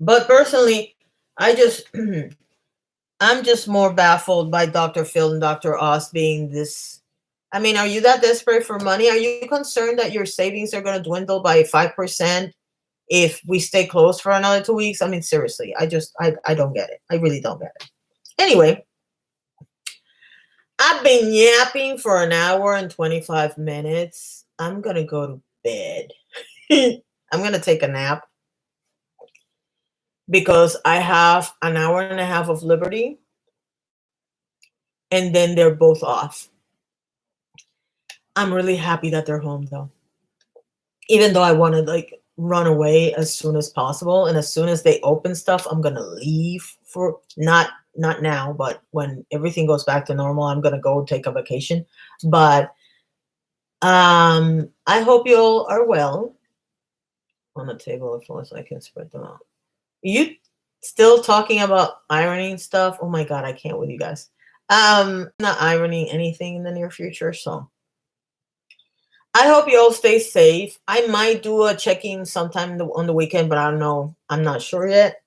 But personally, I just I'm just more baffled by Dr. Phil and Dr. Oz being this. I mean, are you that desperate for money? Are you concerned that your savings are going to dwindle by 5% if we stay closed for another 2 weeks? I mean, seriously, I don't get it. I really don't get it. Anyway, I've been yapping for an hour and 25 minutes. I'm going to go to bed. I'm going to take a nap because I have an hour and a half of liberty and then they're both off. I'm really happy that they're home though. Even though I want to like run away as soon as possible, and as soon as they open stuff, I'm going to leave for not now, but when everything goes back to normal, I'm going to go take a vacation. But I hope you all are well. On the table of floor so I can spread them out. You still talking about ironing stuff? Oh my god, I can't with you guys. Not ironing anything in the near future, so I hope you all stay safe. I might do a check-in sometime on the weekend, but I don't know. I'm not sure yet.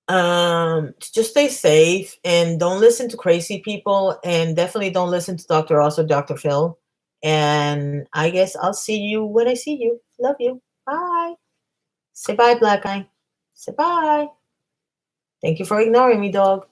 Just stay safe and don't listen to crazy people, and definitely don't listen to Dr. Ross or Dr. Phil. And I guess I'll see you when I see you. Love you. Bye. Say bye, Black Eye. Say bye. Thank you for ignoring me, dog.